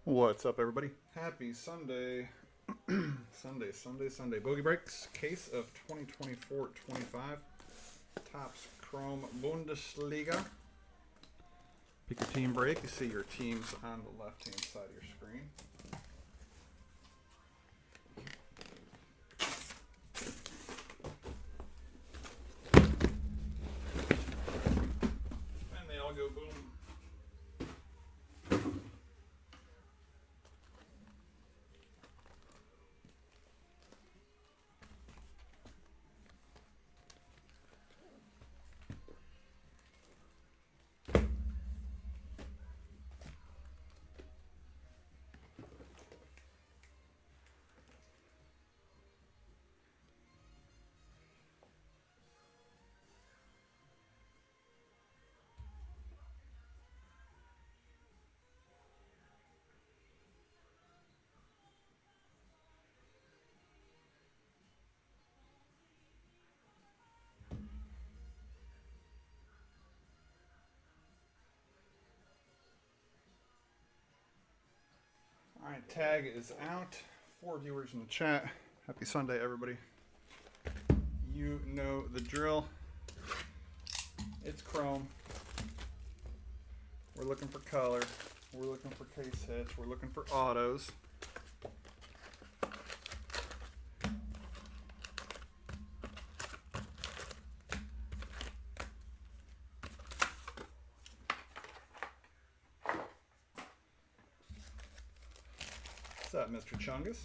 What's up, everybody? Happy Sunday. Sunday. Bogey Breaks, case of 2024-25. Topps Chrome Bundesliga. Pick your team break. You see your teams on the left-hand side of your screen. And they all go boom. All right, tag is out. 4 viewers in the chat. Happy Sunday, everybody. You know the drill. It's Chrome. We're looking for color. We're looking for case hits. We're looking for autos. What's up, Mr. Chungus?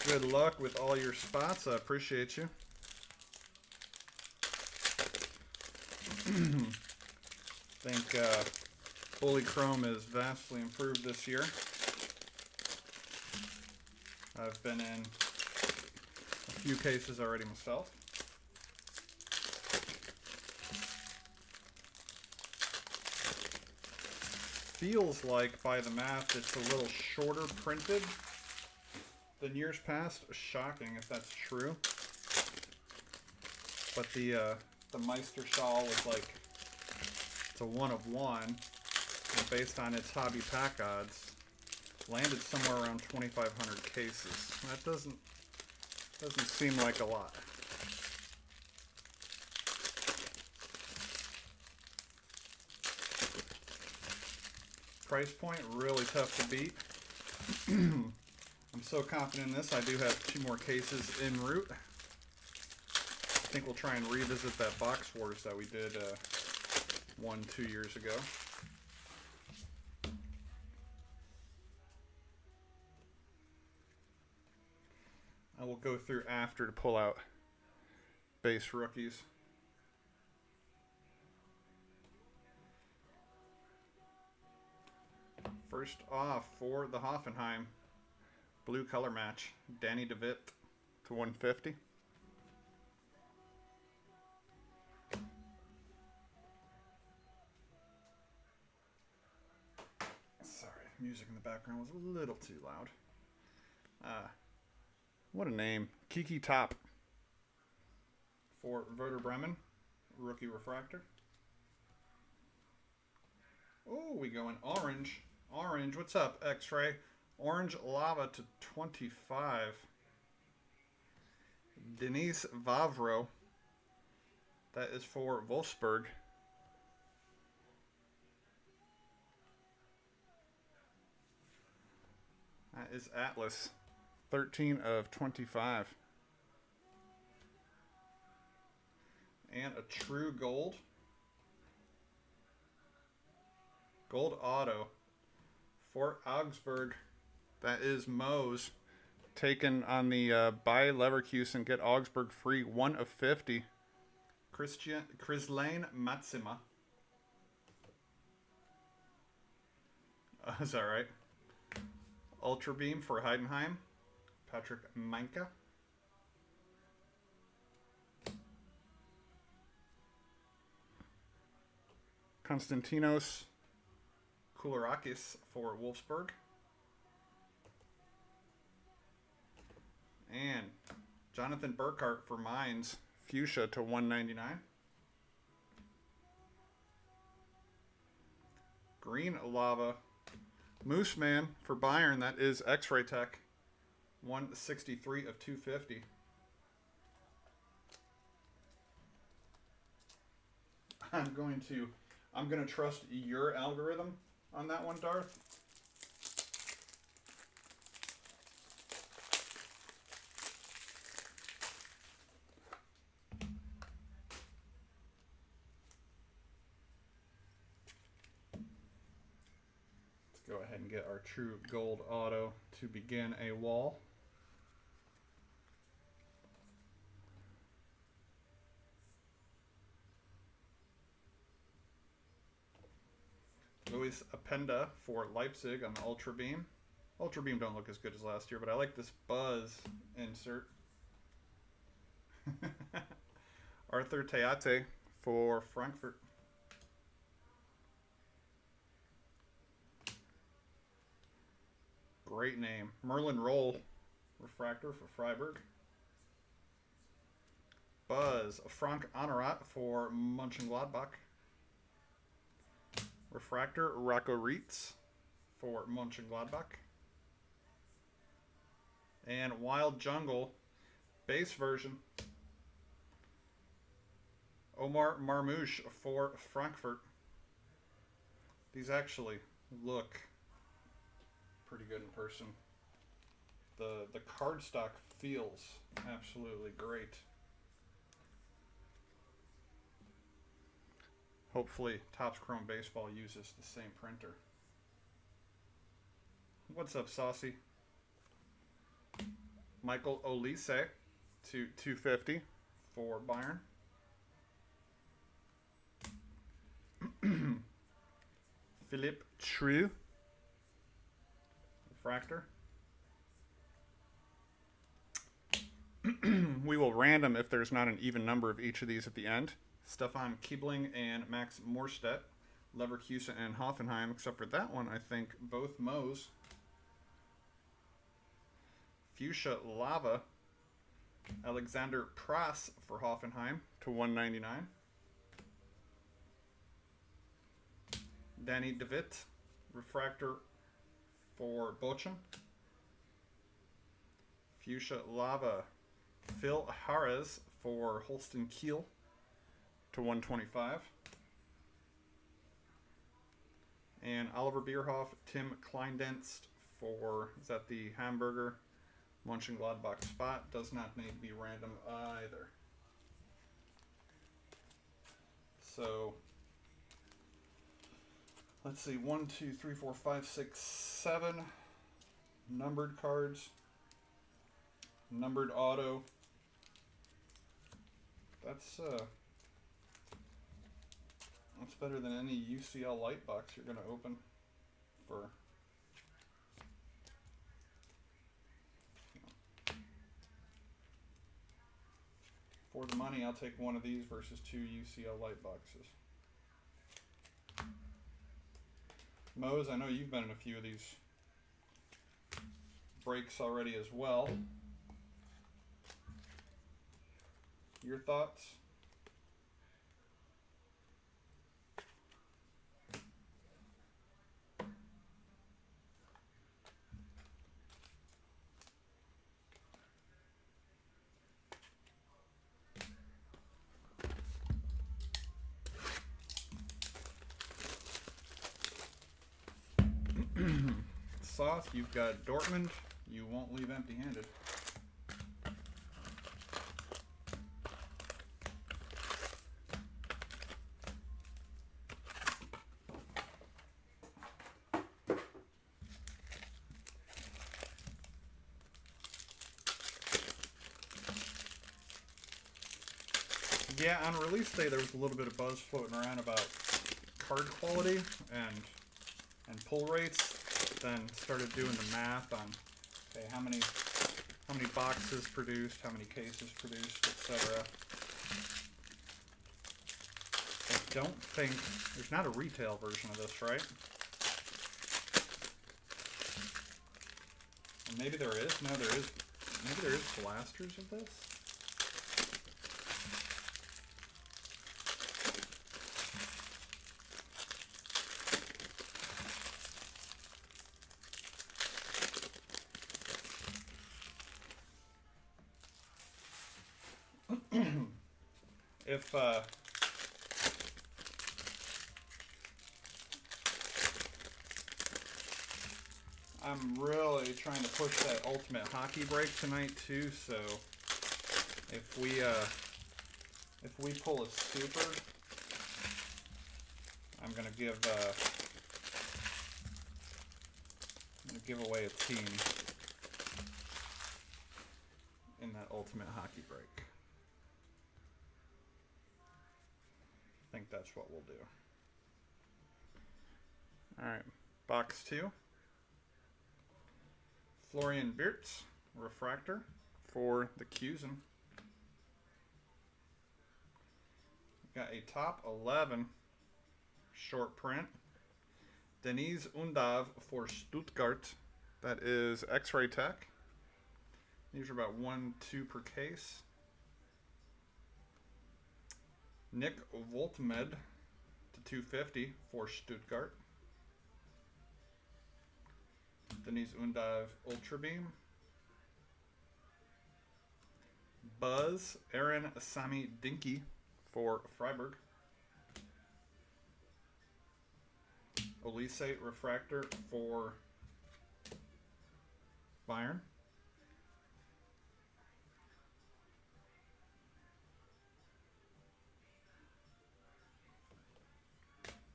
Good luck with all your spots. I appreciate you. I think Bully Chrome is vastly improved this year. I've been in a few cases already myself. Feels like, by the math, it's a little shorter printed than years past. Shocking if that's true. But the Meister shawl was like, it's a 1 of 1, and based on its hobby pack odds, landed somewhere around 2,500 cases. That doesn't seem like a lot. Price point, really tough to beat. I'm so confident in this. I do have 2 more cases en route. I think we'll try and revisit that Box Wars that we did 1-2 years ago. I will go through after to pull out base rookies. First off, for the Hoffenheim blue color match, Danny DeVitt to 150. Sorry, music in the background was a little too loud. What a name. Kiki Top for Werder Bremen, rookie refractor. Oh, we go in orange. Orange, what's up, X-Ray? Orange Lava to 25. Denise Vavro. That is for Wolfsburg. That is Atlas. 13 of 25. And a true gold. Gold auto for Augsburg. That is Moe's. Taken on the buy Leverkusen, get Augsburg free. 1 of 50. Krislane Matsima. Is that right? Ultra Beam for Heidenheim. Patrick Manka. Konstantinos Koulourakis for Wolfsburg. And Jonathan Burkhart for Mainz. Fuchsia to 199. Green Lava. Moose Man for Bayern. That is X-Ray Tech. 163 of 250. I'm going to trust your algorithm on that one, Darth. Go ahead and get our true gold auto to begin a wall. Luis Apenda for Leipzig on the Ultra Beam. Ultra Beam don't look as good as last year, but I like this Buzz insert. Arthur Teate for Frankfurt. Great name. Merlin Roll, refractor for Freiburg. Buzz, Frank Honorat for Mönchengladbach. Refractor, Rocco Reitz for Mönchengladbach. And Wild Jungle, base version. Omar Marmouche for Frankfurt. These actually look pretty good in person. The cardstock feels absolutely great. Hopefully Topps Chrome Baseball uses the same printer. What's up, Saucy? Michael Olise to 250 for Bayern. Philippe True, refractor. We will random if there's not an even number of each of these at the end. Stefan Kiebling and Max Morstedt, Leverkusen and Hoffenheim, except for that one, I think both Mo's. Fuchsia Lava, Alexander Prass for Hoffenheim to 199. Danny DeWitt, refractor for Bochum. Fuchsia Lava, Phil Harris for Holstein Kiel to 125. And Oliver Bierhoff, Tim Kleindenst for, is that the Hamburger Mönchengladbach spot? Does not need to be random either. So, let's see, 1, 2, 3, 4, 5, 6, 7 numbered cards. Numbered auto. That's better than any UCL light box you're going to open for. For the money, I'll take one of these versus 2 UCL light boxes. Mose, I know you've been in a few of these breaks already as well. Your thoughts? Sauce, you've got Dortmund. You won't leave empty-handed. Yeah, on release day there was a little bit of buzz floating around about card quality and pull rates. Then started doing the math on, okay, how many boxes produced, how many cases produced, etc. I don't think there's not a retail version of this, right? Or maybe there is. No, there is. Maybe there is blasters of this. If I'm really trying to push that ultimate hockey break tonight too, so if we pull a super, I'm gonna give away a team in that ultimate hockey break. I think that's what we'll do. All right, box 2. Florian Wirtz, refractor for the Cusin. Got a top 11 short print. Denise Undav for Stuttgart. That is X-Ray Tech. These are about 1-2 per case. Nick Voltmed to 250 for Stuttgart. Denise Undav Ultra Beam. Buzz Aaron Sami Dinky for Freiburg. Olise refractor for Bayern.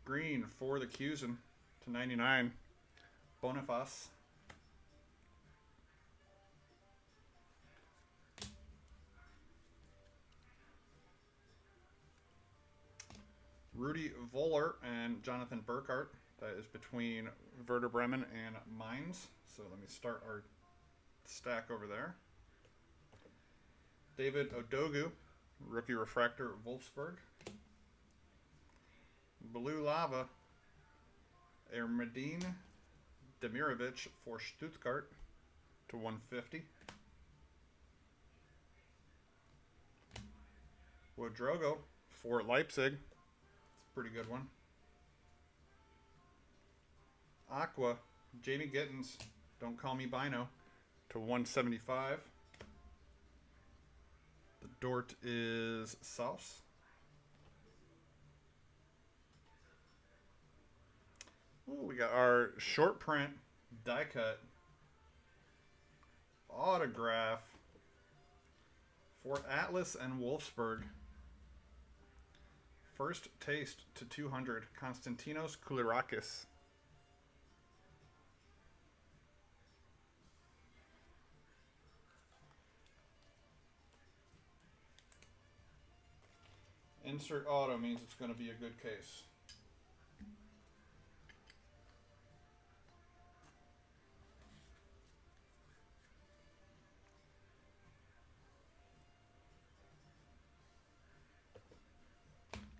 Green for the Cusin to 99. Boniface. Rudy Voller and Jonathan Burkhart. That is between Werder Bremen and Mainz. So let me start our stack over there. David Odogu, rookie refractor, Wolfsburg. Blue Lava, Ermedine Demirovic for Stuttgart to 150. Wodrogo for Leipzig. It's a pretty good one. Aqua, Jamie Gittins, don't call me Bino, to 175. The Dort is Sauce. Ooh, we got our short print die cut autograph for Atlas and Wolfsburg. First taste to 200, Konstantinos Koulirakis. Insert auto means it's going to be a good case.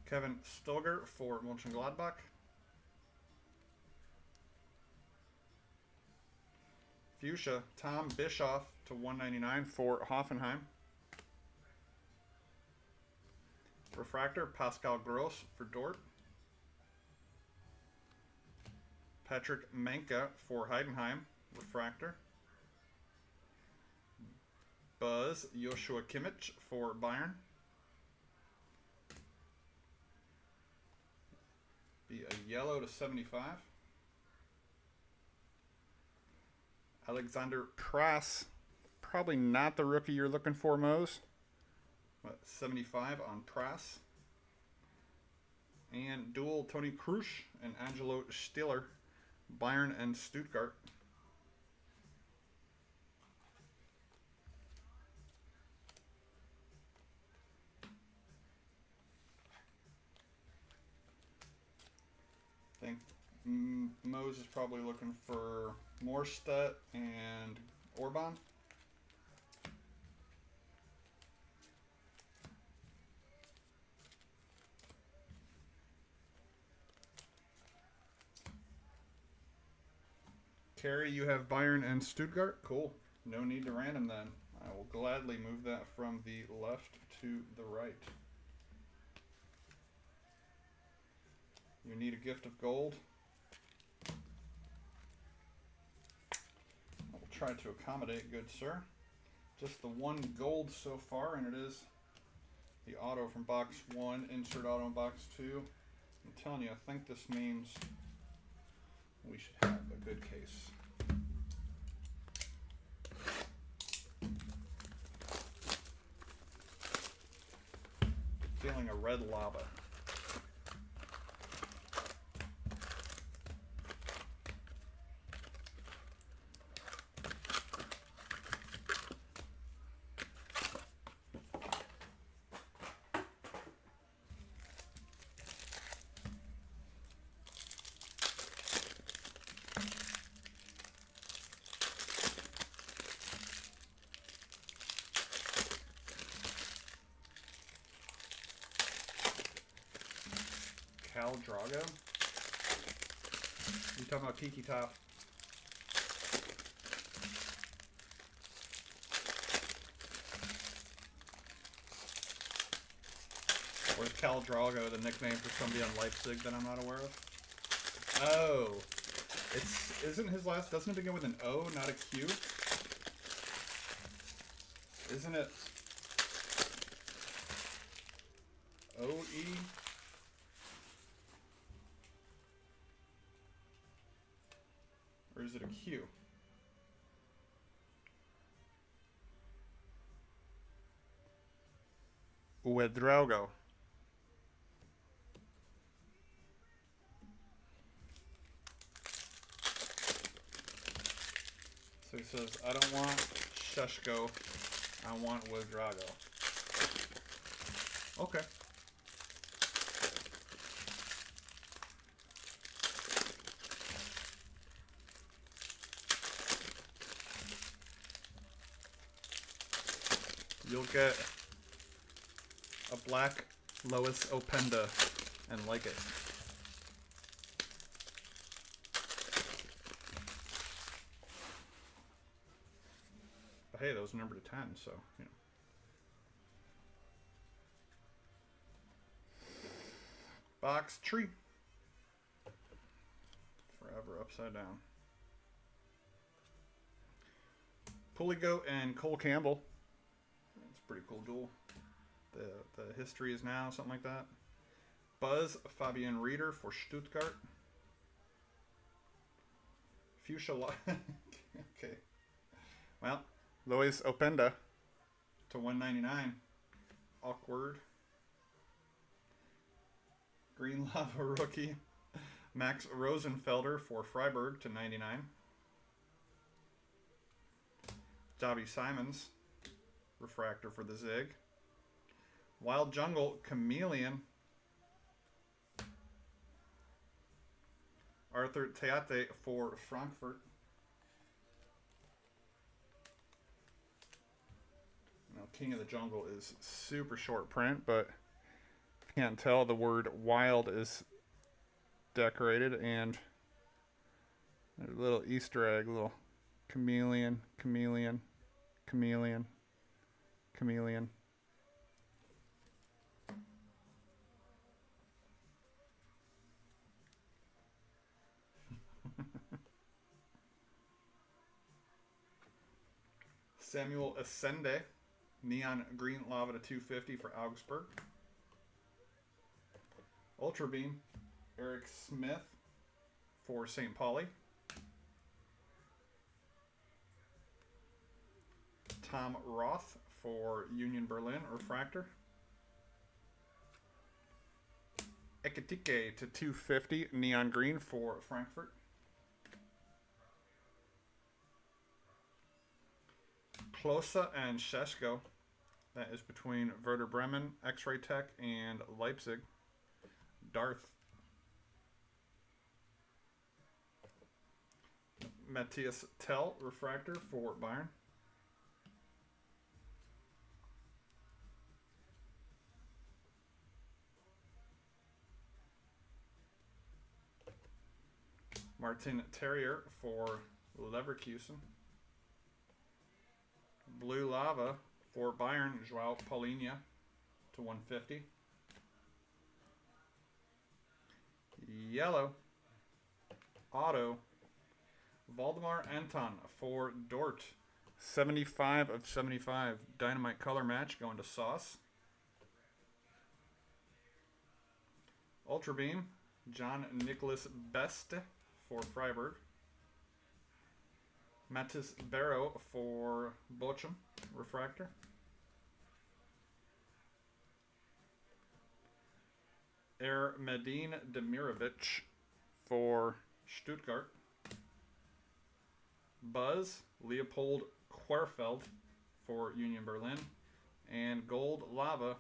Kevin Stilger for Mönchengladbach. Fuchsia, Tom Bischoff to 199 for Hoffenheim. Refractor, Pascal Gross for Dort. Patrick Menka for Heidenheim, refractor. Buzz Joshua Kimmich for Bayern. Be a yellow to 75. Alexander Prass, probably not the rookie you're looking for, Mose. But 75 on Prass. And dual Tony Kroos and Angelo Stiller, Bayern and Stuttgart. I think Mose is probably looking for Morstedt and Orban. Carrie, you have Bayern and Stuttgart. Cool. No need to random then. I will gladly move that from the left to the right. You need a gift of gold. I will try to accommodate, good sir. Just the one gold so far, and it is The auto from box 1, insert auto in box 2. I'm telling you, I think this means we should have a good case. Feeling a red lava. Cal Drago? You talking about Tiki Top? Or is Cal Drago the nickname for somebody on Leipzig that I'm not aware of? Oh, isn't his last, doesn't it begin with an O, not a Q? Isn't it O-E? Or is it a Q? Ouedraogo. So he says, I don't want Sheshko, I want Ouedraogo. Okay. You'll get a black Lois Openda and like it. But hey, those numbered to 10, so, you know. Box tree. Forever upside down. Puligo and Cole Campbell. That's a pretty cool duel. The history is now, something like that. Buzz Fabian Reeder for Stuttgart. Fuchsia. Okay. Well, Lois Openda to 199. Awkward. Green Lava rookie. Max Rosenfelder for Freiburg to 99. Javi Simons. Refractor for the Zig. Wild Jungle Chameleon. Arthur Teate for Frankfurt. Now, King of the Jungle is super short print, but I can't tell the word wild is decorated, and there's a little Easter egg, little chameleon, chameleon, chameleon, chameleon. Samuel Ascende, Neon Green Lava to 250 for Augsburg. Ultra Beam, Eric Smith for St. Pauli. Tom Roth for Union Berlin, Refractor. Ekitike to 250, Neon Green for Frankfurt. Klose and Sheshko. That is between Werder Bremen, X-Ray Tech, and Leipzig. Darth. Matthias Tell, Refractor for Bayern. Martin Terrier for Leverkusen. Blue Lava for Bayern, Joao Paulinho to 150. Yellow auto Valdemar Anton for Dort. 75 of 75. Dynamite color match going to Sauce. Ultra Beam, John Nicholas Best for Freiburg. Matis Barrow for Bochum, refractor. Medine Demirovic for Stuttgart. Buzz Leopold Querfeld for Union Berlin. And Gold Lava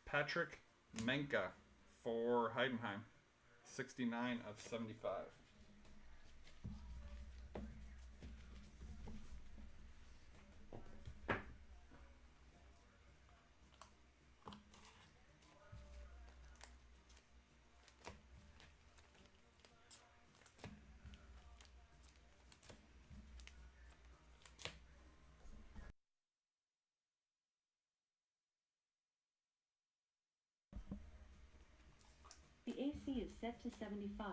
Patrick Menka for Heidenheim. 69 of 75. The AC is set to 75.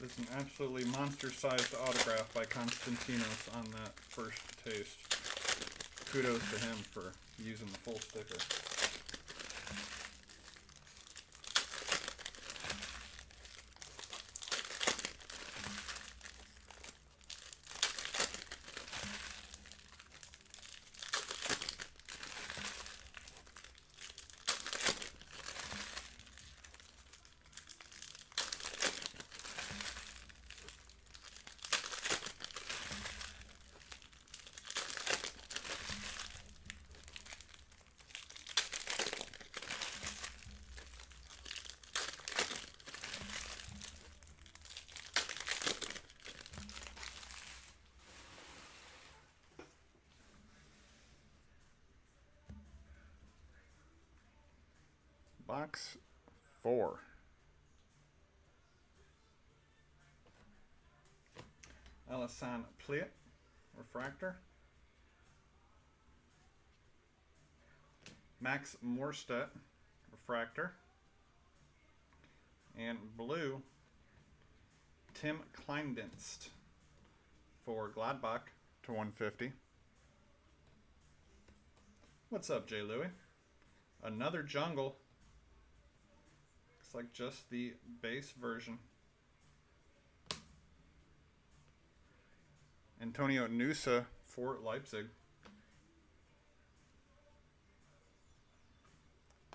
That is an absolutely monster-sized autograph by Konstantinos on that first taste. Kudos to him for using the full sticker. Box 4. Alassane Pliet, refractor. Max Morstedt, refractor. And blue, Tim Kleindienst for Gladbach to 150. What's up, Jay Louie? Another jungle. Looks like just the base version. Antonio Nusa for Leipzig.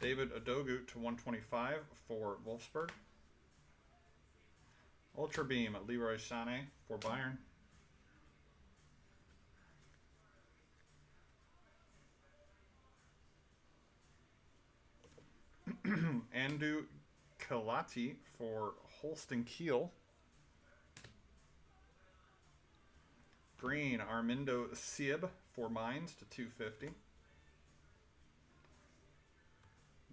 David Odogu to 125 for Wolfsburg. Ultra Beam at Leroy Sané for Bayern. Andu Kalati for Holstein Kiel. Green, Armindo Sieb for Mainz to 250.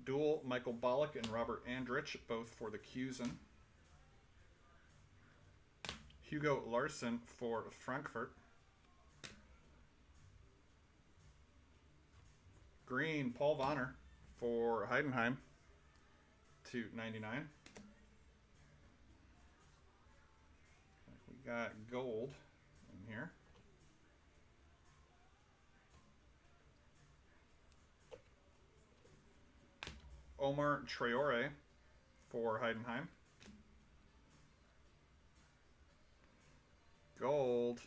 Dual, Michael Ballack and Robert Andrich, both for the Cusen. Hugo Larson for Frankfurt. Green, Paul Vonner for Heidenheim to 99. We got gold in here. Omar Traore for Heidenheim. Gold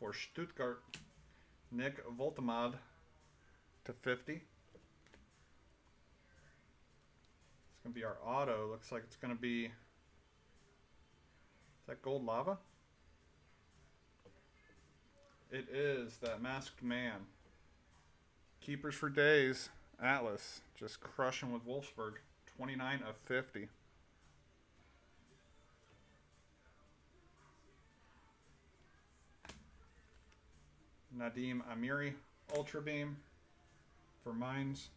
for Stuttgart, Nick Voltemad to 50. It's going to be our auto. Looks like it's going to be, is that Gold Lava? It is that masked man. Keepers for days. Atlas just crushing with Wolfsburg. 29 of 50. Nadim Amiri, Ultra Beam for Mines.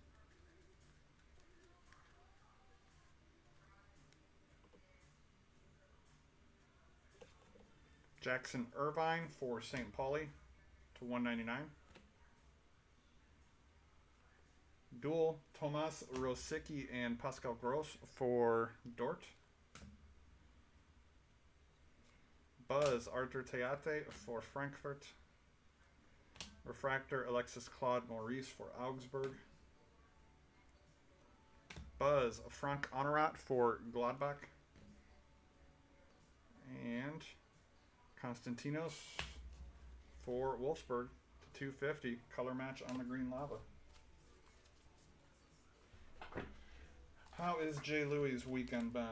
Jackson Irvine for St. Pauli to 199. Dual Tomas Rosicki and Pascal Gross for Dort. Buzz Arthur Teate for Frankfurt. Refractor Alexis Claude Maurice for Augsburg. Buzz Frank Honorat for Gladbach. And Konstantinos for Wolfsburg to 250. Color match on the green lava. How is Jay Louis' weekend been?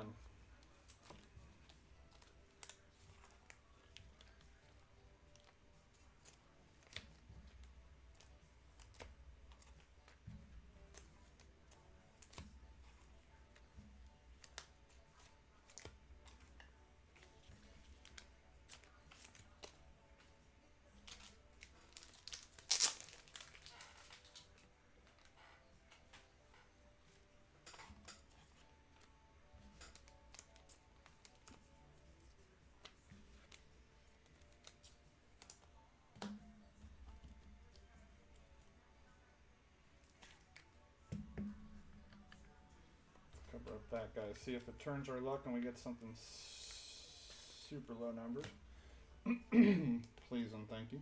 Cover up that guy. See if it turns our luck and we get something super low numbers. Please and thank you.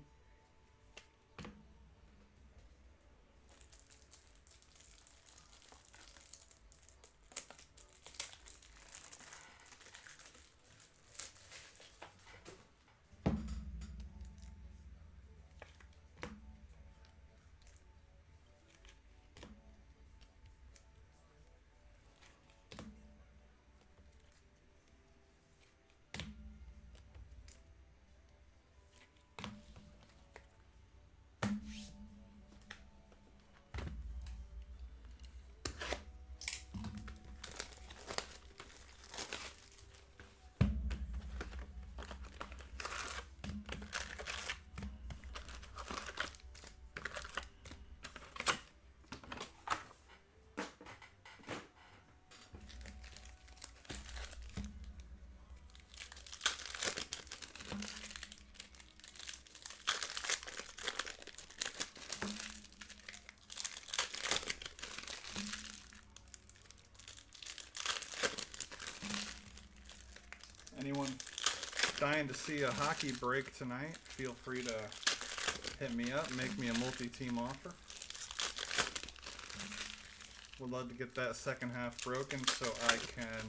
Anyone dying to see a hockey break tonight, feel free to hit me up, make me a multi-team offer. Would love to get that second half broken so I can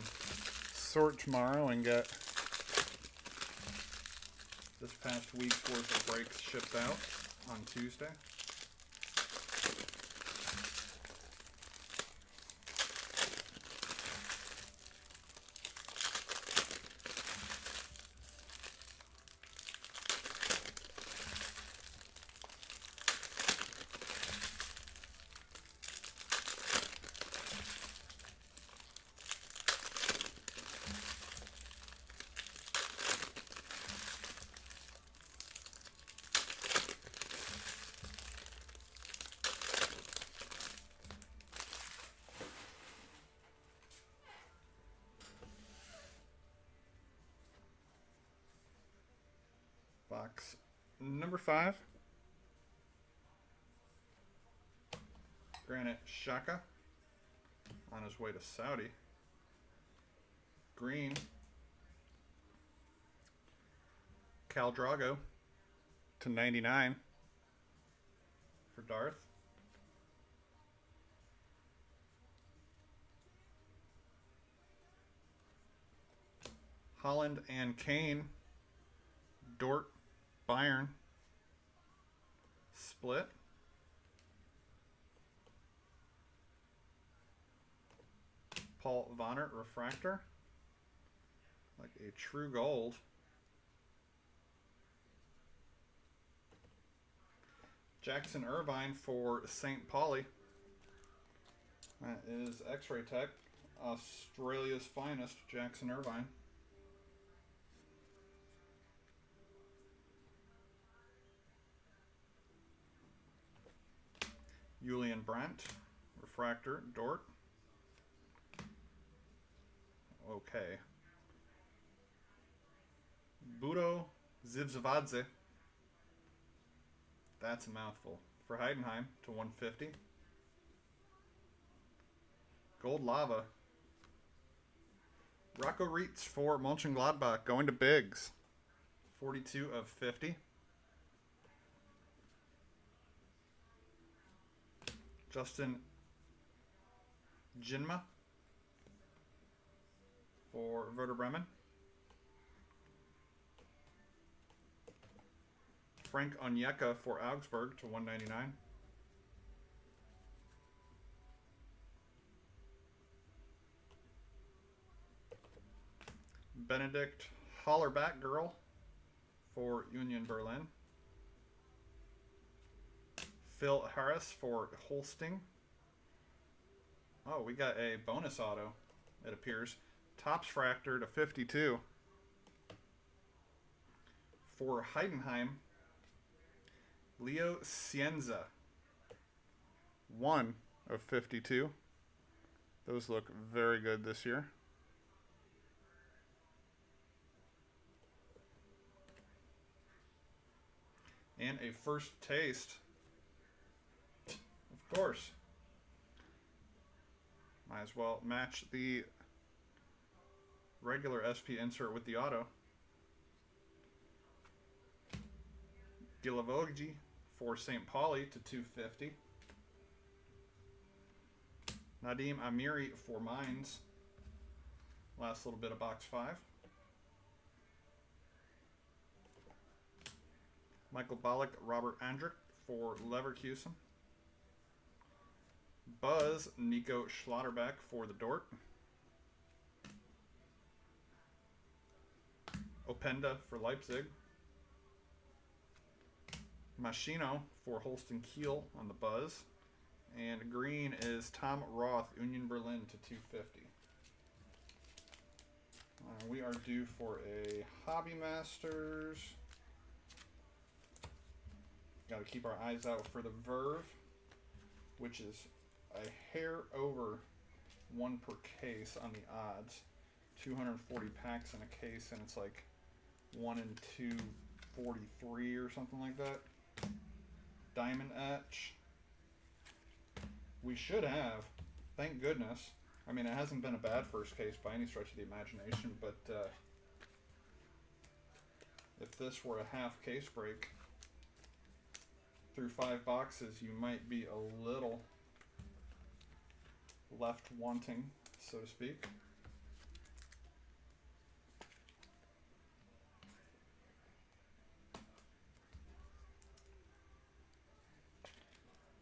sort tomorrow and get this past week's worth of breaks shipped out on Tuesday. Box number 5. Granite Xhaka on his way to Saudi. Green. Cal Drago to 99 for Darth. Holland and Kane. Dort, Bayern. Split. Paul Vonner, refractor. Like a true gold. Jackson Irvine for St. Pauli. That is X-Ray Tech. Australia's finest, Jackson Irvine. Julian Brandt, refractor, Dort. Okay. Budo Zivzavadze. That's a mouthful. For Heidenheim to 150. Gold Lava. Rocco Reitz for Mönchengladbach. Going to Biggs. 42 of 50. Justin Jinma for Werder Bremen. Frank Onyeka for Augsburg to 199. Benedict Hollerback Girl for Union Berlin. Phil Harris for Holsting. Oh, we got a bonus auto, it appears. Topps Fractor to 52. For Heidenheim, Leo Cienza. 1 of 52. Those look very good this year. And a first taste. Of course. Might as well match the regular SP insert with the auto. Gilavogi for St. Pauli to 250. Nadim Amiri for Mainz. Last little bit of box 5. Michael Ballack, Robert Andrich for Leverkusen. Buzz, Nico Schlotterbeck for the Dort. Openda for Leipzig. Machino for Holsten Kiel on the Buzz. And green is Tom Roth, Union Berlin to 250. We are due for a Hobby Masters. Got to keep our eyes out for the Verve, which is a hair over 1 per case on the odds. 240 packs in a case, and it's like 1 in 243 or something like that. Diamond Etch. We should have, thank goodness. I mean, it hasn't been a bad first case by any stretch of the imagination, but if this were a half case break through 5 boxes, you might be a little left wanting, so to speak.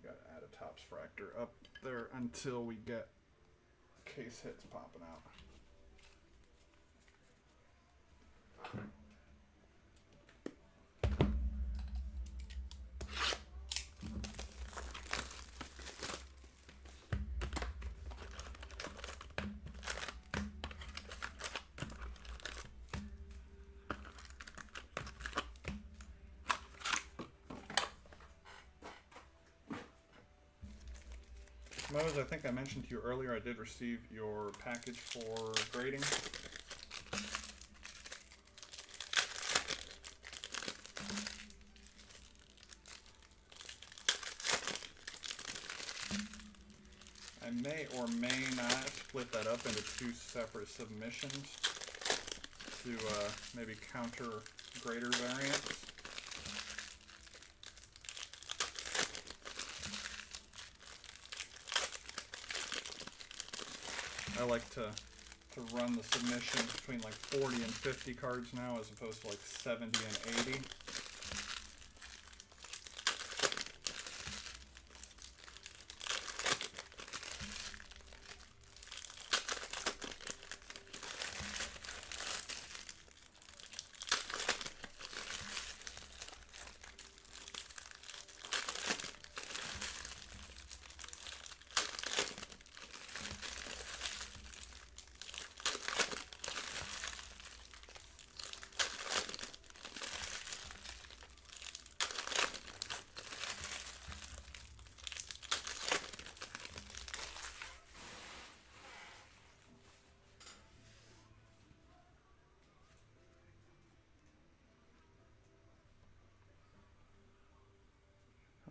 Got to add a Topps Fractor up there until we get case hits popping out. Mose, I think I mentioned to you earlier, I did receive your package for grading. I may or may not split that up into 2 separate submissions to maybe counter grader variants. I like to to run the submissions between like 40 and 50 cards now as opposed to like 70 and 80.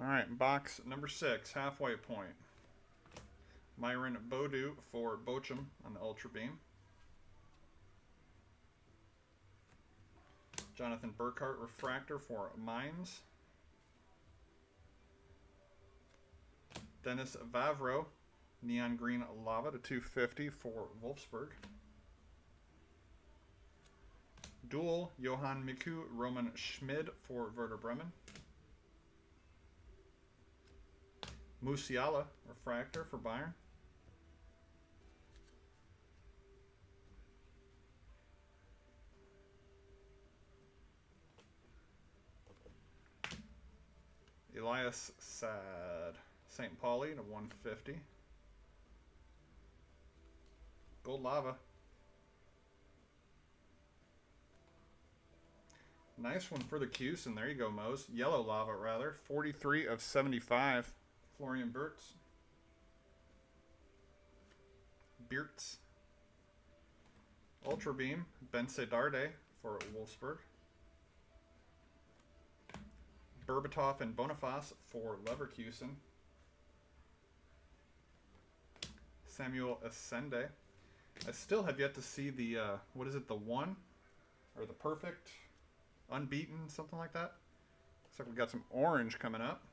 All right, box number 6, halfway point. Myron Bodu for Bochum on the Ultra Beam. Jonathan Burkhart Refractor for Mainz. Dennis Vavro Neon Green Lava to 250 for Wolfsburg. Dual Johan Miku Roman Schmid for Werder Bremen. Musiala Refractor for Bayern. Elias Sad St. Pauli to 150. Gold Lava. Nice one for the Cuse, and there you go, Mose. Yellow Lava, rather. 43 of 75. Florian Wirtz. Ultra Beam, Ben Sedarde for Wolfsburg. Berbatov and Boniface for Leverkusen. Samuel Ascende. I still have yet to see the, what is it, the 1? Or the perfect? Unbeaten, something like that. Looks like we got some orange coming up.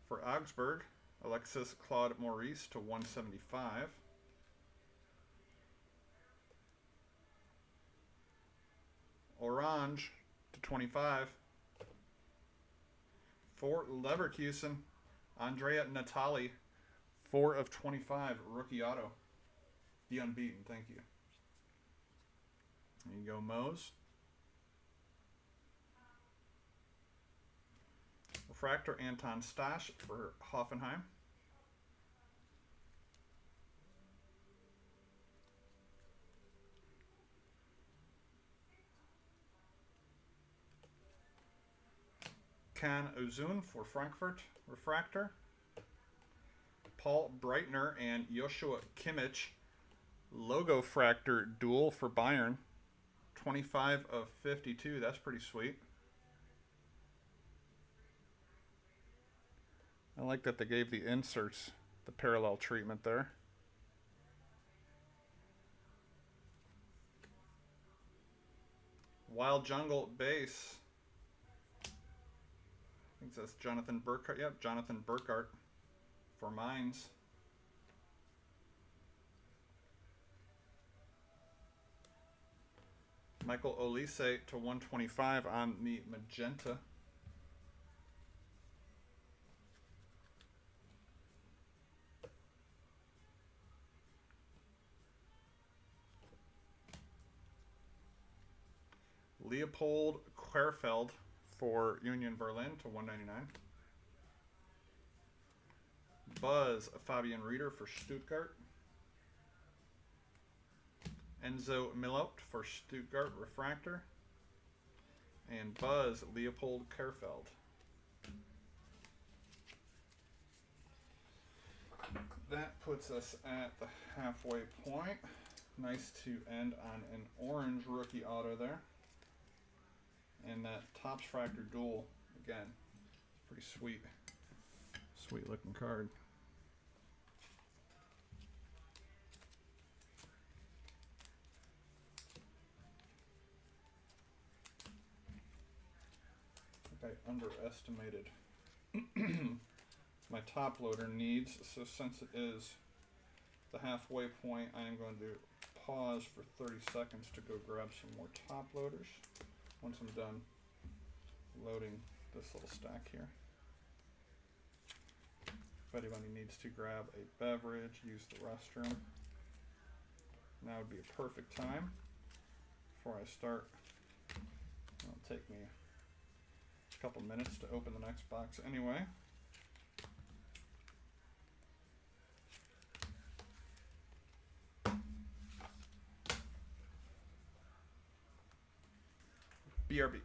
For Augsburg, Alexis Claude Maurice to 175. Orange to 25. For Leverkusen, Andrea Natali, 4 of 25, rookie auto. The unbeaten, thank you. There you go, Mose. Refractor Anton Stash for Hoffenheim. Can Ozun for Frankfurt Refractor. Paul Breitner and Joshua Kimmich Logo Fractor dual for Bayern. 25 of 52. That's pretty sweet. I like that they gave the inserts the parallel treatment there. Wild Jungle base. I think that's Jonathan Burkhart. Yep, Jonathan Burkhart for Mainz. Michael Olise to 125 on the magenta. Leopold Querfeld for Union Berlin to 199. Buzz Fabian Rieder for Stuttgart. Enzo Milot for Stuttgart Refractor. And Buzz Leopold Querfeld. That puts us at the halfway point. Nice to end on an orange rookie auto there. And that Topps Fractor dual, again, pretty sweet. Sweet looking card. I think I underestimated my top loader needs, so since it is the halfway point, I am going to pause for 30 seconds to go grab some more top loaders. Once I'm done loading this little stack here. If anybody needs to grab a beverage, use the restroom, now would be a perfect time before I start. It'll take me a couple minutes to open the next box anyway. BRB.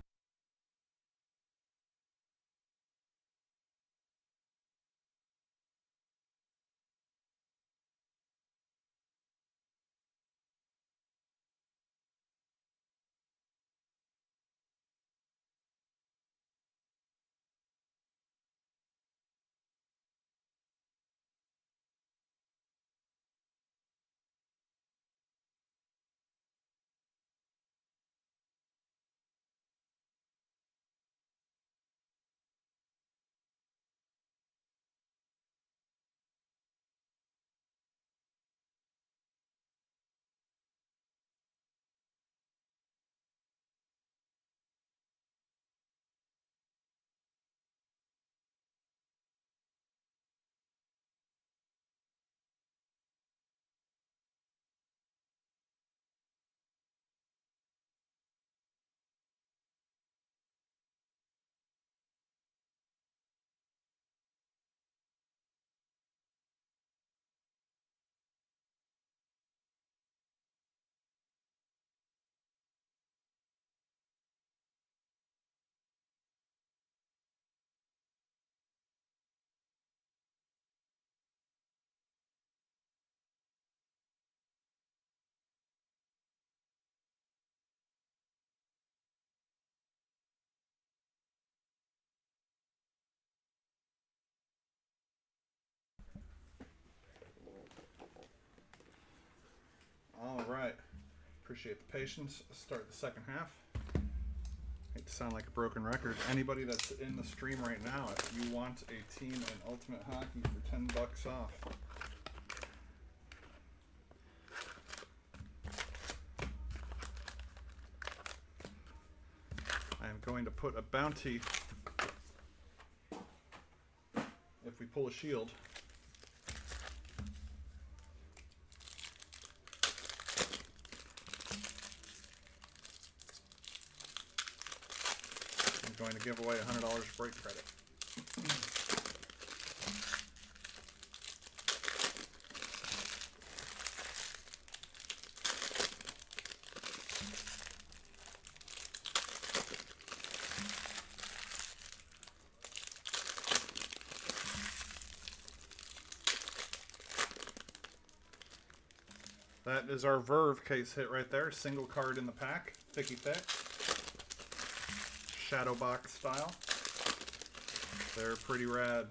All right, appreciate the patience. Let's start the second half. Hate to sound like a broken record. Anybody that's in the stream right now, if you want a team in Ultimate Hockey for $10 off, I am going to put a bounty if we pull a shield. I'm going to give away $100 break credit. That is our Verve case hit right there. Single card in the pack. Thicky thick. Shadow box style. They're pretty rad.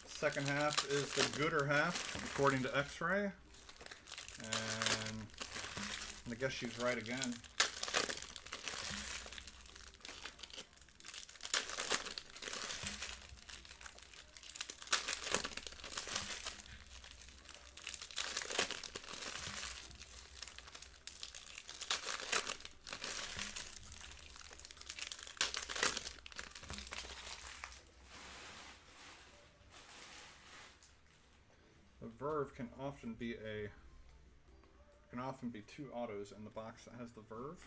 Second half is the gooder half, according to X-Ray. And I guess she's right again. The Verve can often be two autos in the box that has the Verve,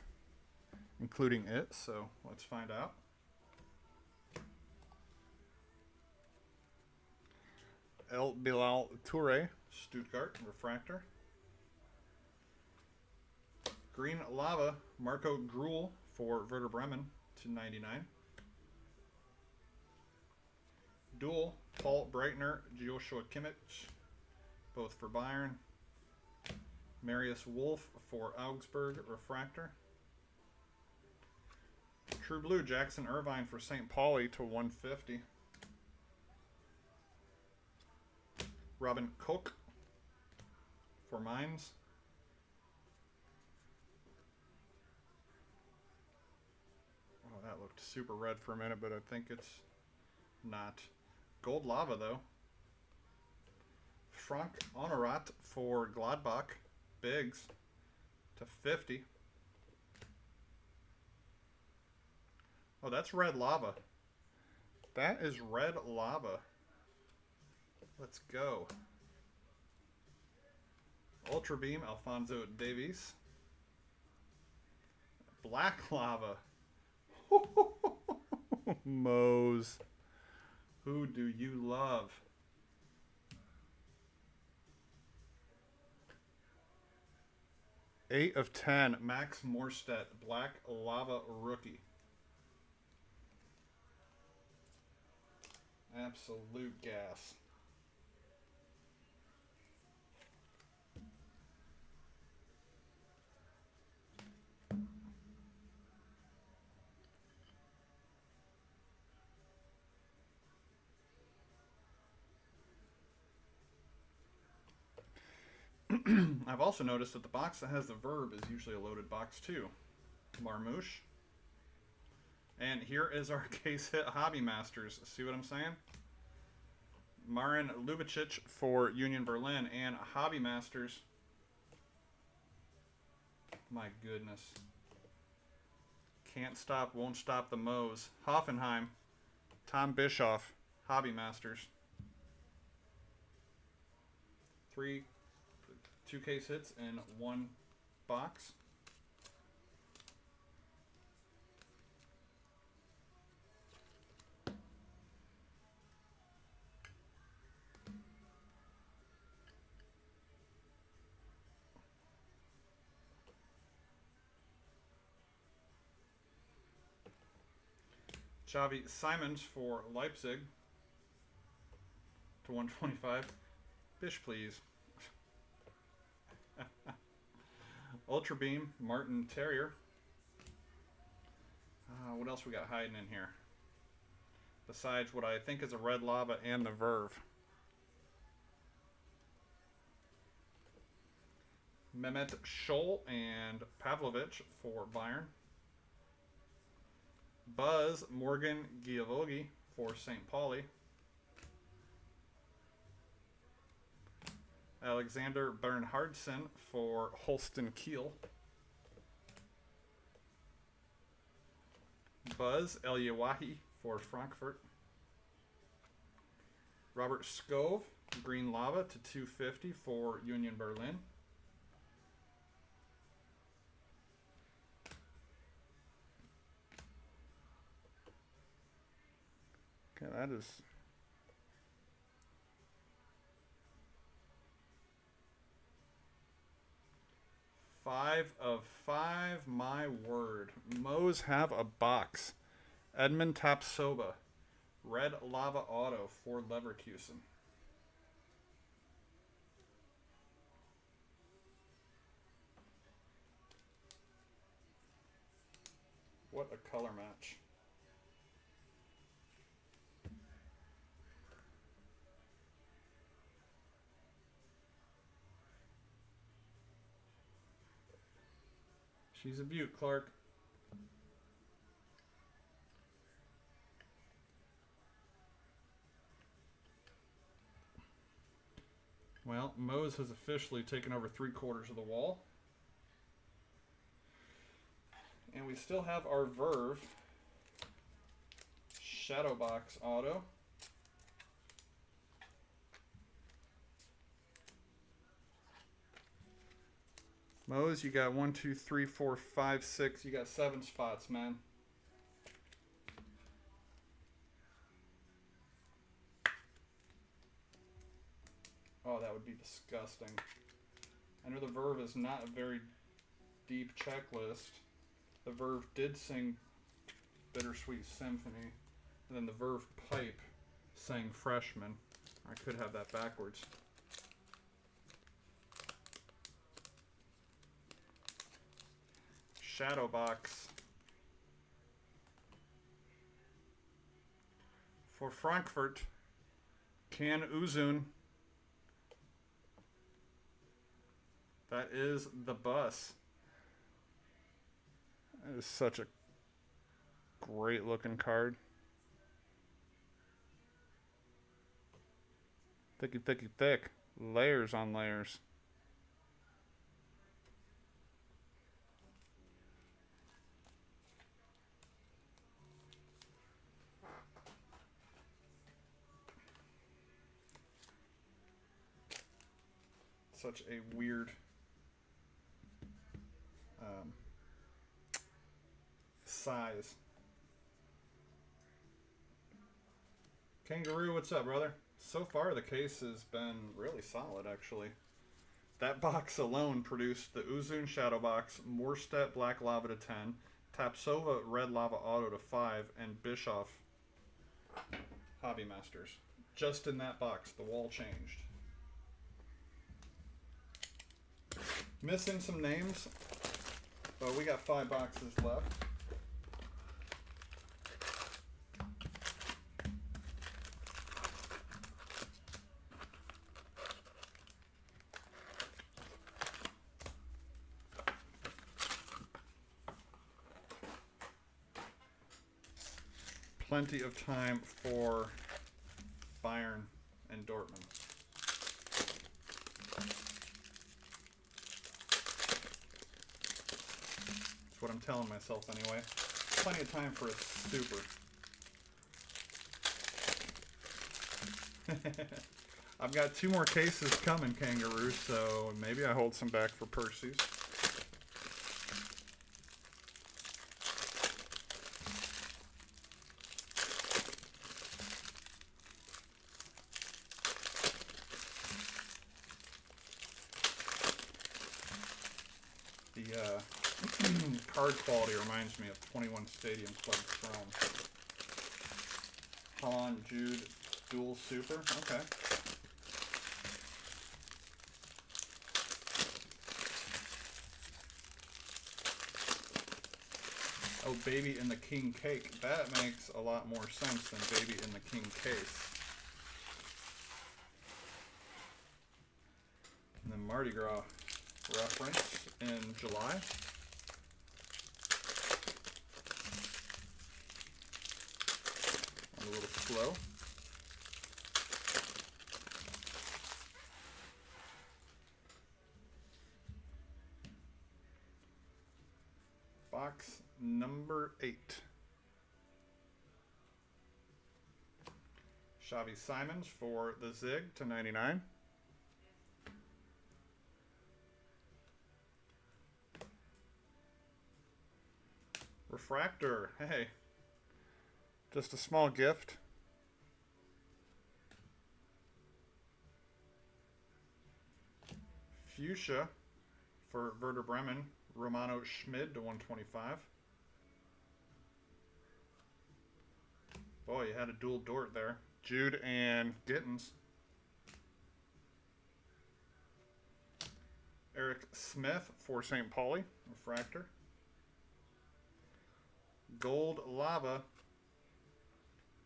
including it, so let's find out. El Bilal Toure, Stuttgart, refractor. Green Lava, Marco Gruel for Werder Bremen, /99. Dual, Paul Breitner, Joshua Kimmich, both for Bayern. Marius Wolf for Augsburg, refractor. True Blue, Jackson Irvine for St. Pauli /150. Robin Koch for Mainz. Oh, That looked super red for a minute, but I think it's not. Gold lava, though. Frank Honorat for Gladbach. Biggs to 50. Oh, that's red lava. That is red lava. Let's go. Ultra Beam, Alfonso Davies. Black lava. Mose. Who do you love? Eight of 10. Max Morstedt. Black lava rookie. Absolute gas. I've also noticed that the box that has the verb is usually a loaded box too. Marmouche. And here is our case hit Hobby Masters. See what I'm saying? Marin Lubicic for Union Berlin and Hobby Masters. My goodness. Can't stop, won't stop the Mose. Hoffenheim. Tom Bischoff. Hobby Masters. 2 case hits in 1 box. Xavi Simons for Leipzig to 125. Bish, please. Ultra Beam, Martin Terrier. What else we got hiding in here? Besides what I think is a red lava and the Verve. Mehmet Scholl and Pavlovic for Bayern. Buzz Morgan Giavogi for St. Pauli. Alexander Bernhardsen for Holsten Kiel. Buzz Elyewahi for Frankfurt. Robert Skov, Green Lava to 250 for Union Berlin. Okay, that is... Five of 5, my word. Moes have a box. Edmund Tapsoba. Red Lava Auto for Leverkusen. What a color match. She's a beaut, Clark. Well, Mose has officially taken over 3/4 of the wall. And we still have our Verve Shadowbox Auto. Mose, you got 1, 2, 3, 4, 5, 6. You got 7 spots, man. Oh, that would be disgusting. I know the Verve is not a very deep checklist. The Verve did sing Bittersweet Symphony. And then the Verve Pipe sang Freshman. I could have that backwards. Shadowbox. For Frankfurt, Can Uzun. That is the bus. That is such a Great looking card. Thicky, thicky, thick. Layers on layers. Such a weird size. Kangaroo, what's up, brother? So far, the case has been really solid, actually. That box alone produced the Uzun Shadow Box, Morstedt Black Lava to 10, Tapsova Red Lava Auto to 5, and Bischoff Hobby Masters. Just in that box, the wall changed. Missing some names, but we got 5 boxes left. Plenty of time for Bayern and Dortmund. That's what I'm telling myself anyway. Plenty of time for a super. I've got 2 more cases coming, Kangaroo, so maybe I hold some back for Percy's. The card quality reminds me of 21 Stadium Club Chrome. Holland, Jude, dual super. Okay. Oh, Baby in the King Cake. That makes a lot more sense than Baby in the King Case. And then Mardi Gras reference in July. A little slow. Box number 8. Xavi Simons for the Zig to 99. Refractor, hey, just a small gift. Fuchsia for Werder Bremen, Romano Schmid to 125. Boy, you had a dual Dort there. Jude and Gittins. Eric Smith for St. Pauli, refractor. Gold Lava,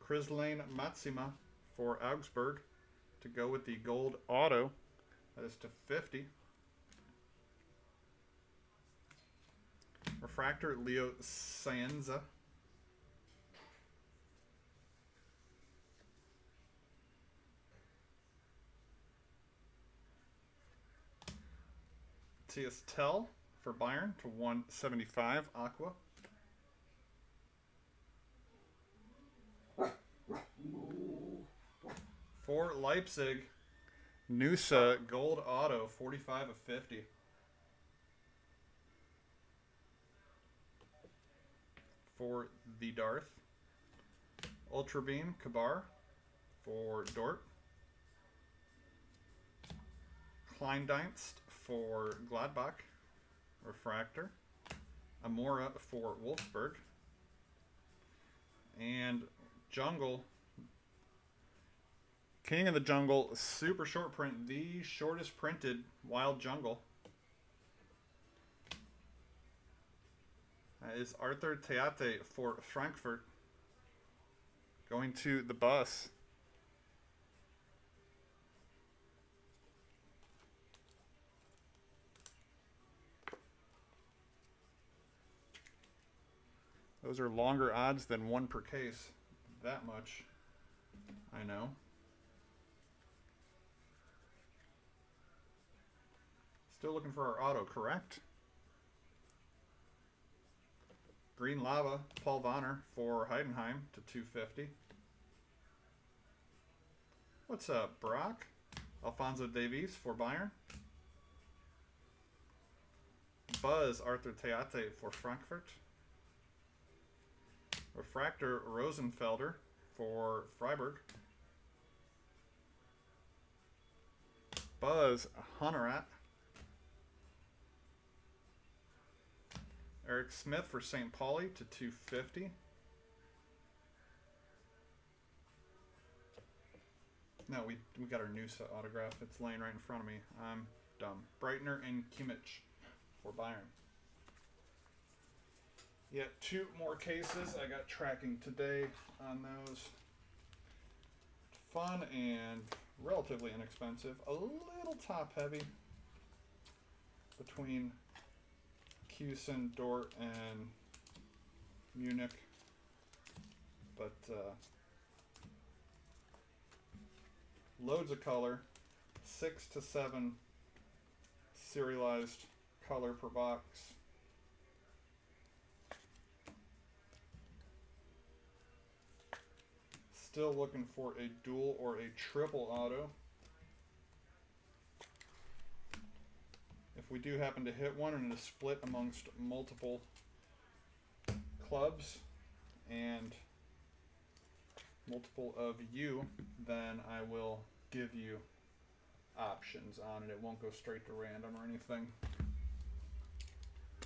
Krislane Matsima for Augsburg to go with the gold auto. That is to 50. Refractor, Leo Saenza. T.S. Tell for Bayern to 175, Aqua. For Leipzig, Nusa gold auto, 45 of 50. For the Darth, Ultra Beam Kabar for Dort. Kleindienst for Gladbach, refractor. Amora for Wolfsburg. And Jungle, King of the Jungle, super short print, the shortest printed Wild Jungle. That is Arthur Teate for Frankfurt. Going to the bus. Those are longer odds than 1 per case. That much I know. Still looking for our auto, correct? Green Lava, Paul Vonner for Heidenheim to 250. What's up, Brock? Alphonso Davies for Bayern. Buzz, Arthur Teate for Frankfurt. Refractor, Rosenfelder for Freiburg. Buzz, Honorat. Eric Smith for St. Pauli to 250. No, we got our new autograph. It's laying right in front of me. I'm dumb. Breitner and Kimmich for Bayern. Yeah, 2 more cases. I got tracking today on those. Fun and relatively inexpensive. A little top heavy between Kusen, Dort, and Munich. But loads of color. 6 to 7 serialized color per box. Still looking for a dual or a triple auto. If we do happen to hit one and it is split amongst multiple clubs and multiple of you, then I will give you options on it. It won't go straight to random or anything.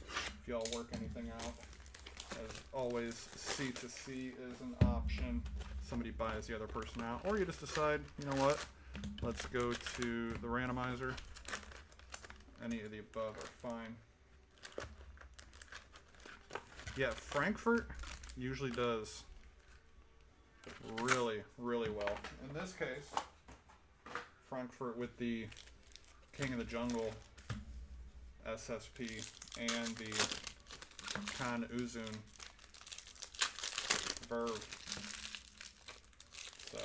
If y'all work anything out, as always, C to C is an option. Somebody buys the other person out, or you just decide, you know what, let's go to the randomizer. Any of the above are fine. Yeah, Frankfurt usually does really, really well. In this case, Frankfurt with the King of the Jungle SSP and the Khan Uzun Verve. So,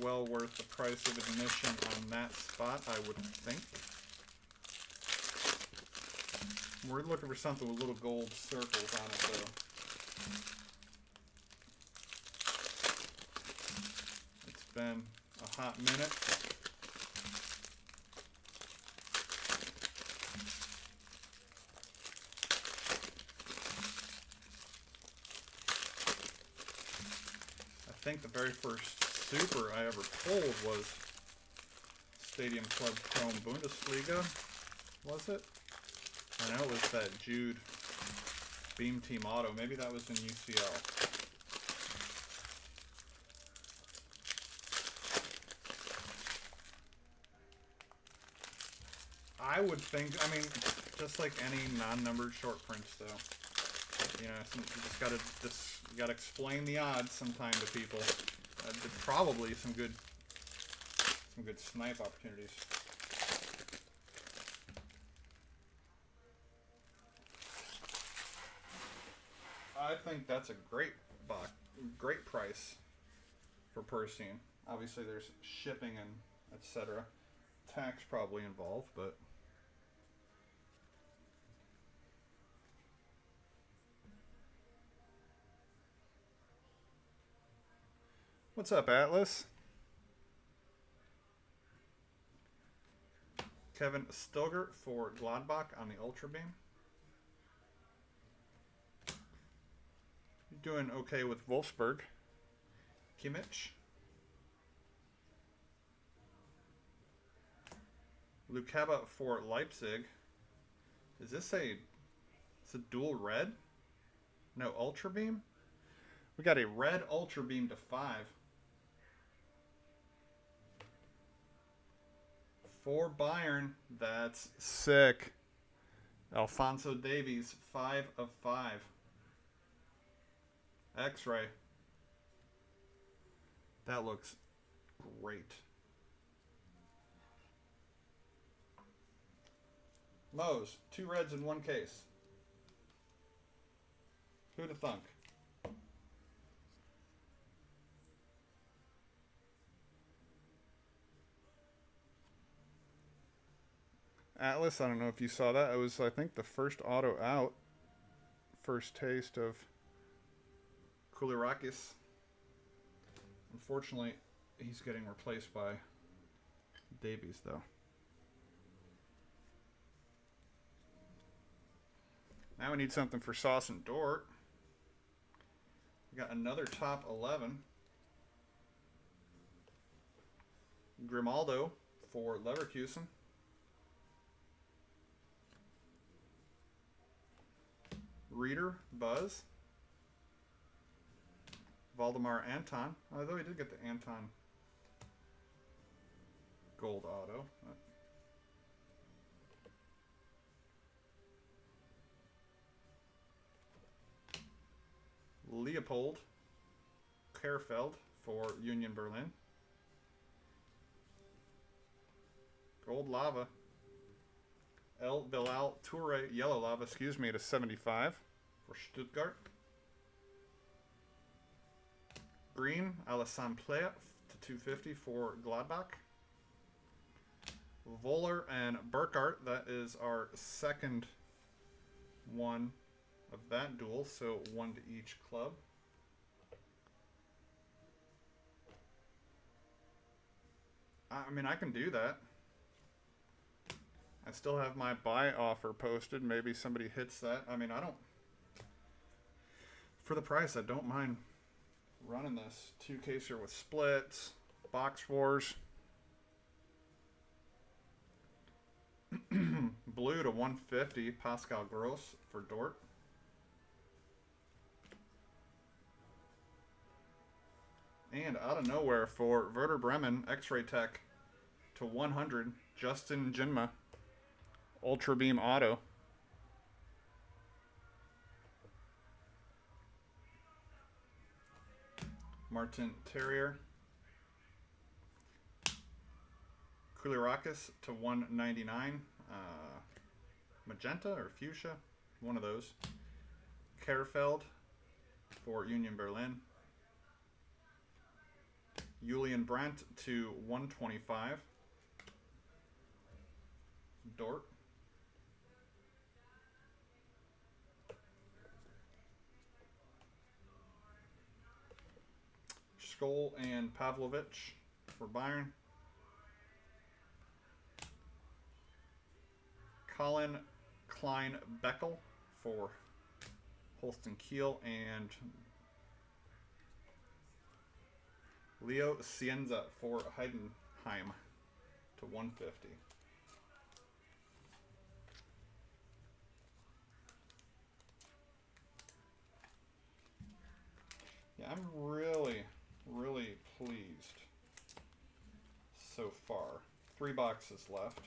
well worth the price of admission on that spot, I would think. We're looking for something with little gold circles on it, though. It's been a hot minute. I think the very first super I ever pulled was Stadium Club Chrome Bundesliga, was it? I know it was that Jude Beam Team Auto. Maybe that was in UCL. I would think, I mean, just like any non-numbered short prints, though. You know, you just gotta explain the odds sometime to people. Probably some good snipe opportunities. I think that's a great price for Persine. Obviously, there's shipping and etc. Tax probably involved, but. What's up, Atlas? Kevin Stilgert for Gladbach on the Ultra Beam. You're doing okay with Wolfsburg. Kimmich. Lukeba for Leipzig. Is this a dual red? No, Ultra Beam? We got a red Ultra Beam to 5. For Bayern, that's sick. Alphonso Davies, 5 of 5. X-ray. That looks great. Moe's, 2 reds in 1 case. Who'd have thunk? Atlas, I don't know if you saw that. It was, I think, the first auto out. First taste of Kulirakis. Unfortunately, he's getting replaced by Davies, though. Now we need something for Sauce and Dort. We got another top 11. Grimaldo for Leverkusen. Reader, Buzz. Valdemar Anton. Although he did get the Anton gold auto. Leopold Kerfeld for Union Berlin. Gold Lava. El Bilal Toure Yellow Lava, excuse me, to 75 for Stuttgart. Green Alassane Playa to 250 for Gladbach. Voller and Burkhardt, that is our second one of that duel, so one to each club. I mean, I can do that. I still have my buy offer posted. Maybe somebody hits that. I mean, I don't... For the price, I don't mind running this. 2-caser with splits, box wars. Blue to 150, Pascal Gross for Dort. And out of nowhere for Werder Bremen, X-Ray Tech to 100, Justin Jinma, Ultra Beam Auto. Martin Terrier. Kulirakis to 199. Magenta or Fuchsia, one of those. Kerfeld for Union Berlin. Julian Brandt to 125. Dort. Skoll and Pavlovich for Bayern. Colin Klein Beckel for Holstein Kiel, and Leo Cienza for Heidenheim to 150. Yeah, I'm really pleased so far. 3 boxes left.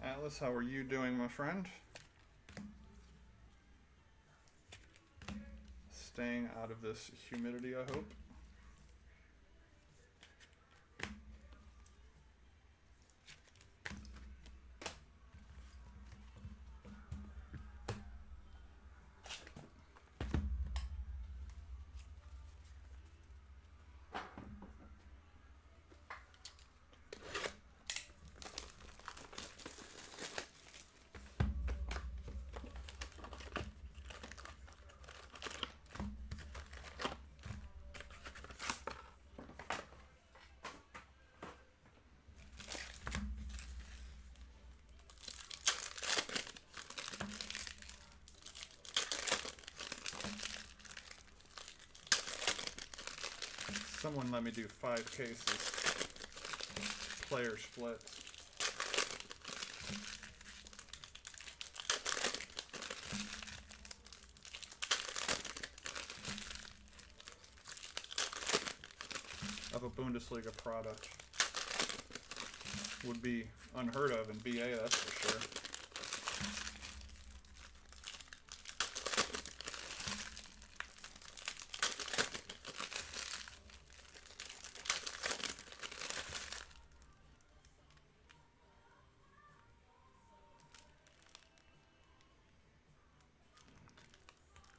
Atlas, how are you doing, my friend? Staying out of this humidity, I hope. Someone let me do 5 cases. Player splits. Of a Bundesliga product. Would be unheard of in BA, that's for sure.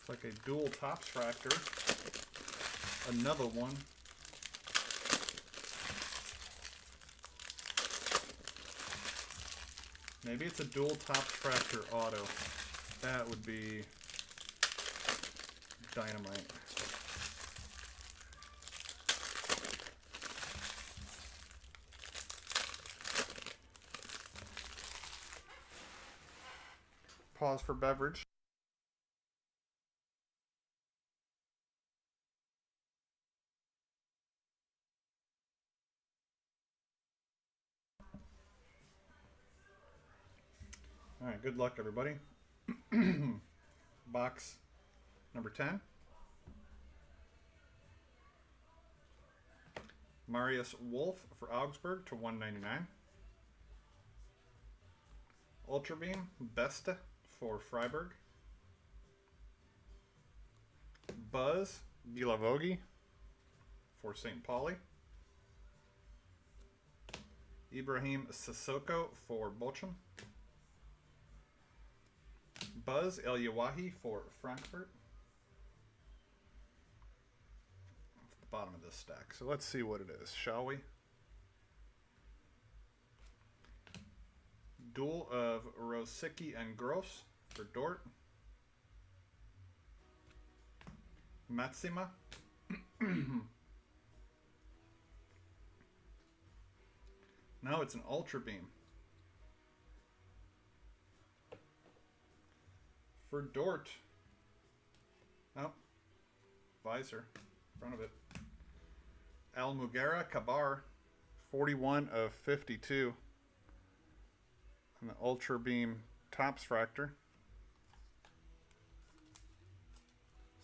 Looks like a dual Topps Fractor. Another one. Maybe it's a dual Topps Fractor auto. That would be dynamite. Pause for beverage. All right, good luck, everybody. Box number 10. Marius Wolf for Augsburg to 199. Ultra Beam Besta for Freiburg. Buzz Gilavogi for St. Pauli. Ibrahim Sissoko for Bochum. Buzz El Yawahi for Frankfurt. That's the bottom of this stack. So let's see what it is, shall we? Duel of Rosicki and Gross for Dort. Matsima. No, it's an Ultra Beam. For Dort. Oh. Visor. Front of it. Al Mugera Kabar. 41 of 52. And the Ultra Beam Topps Fractor.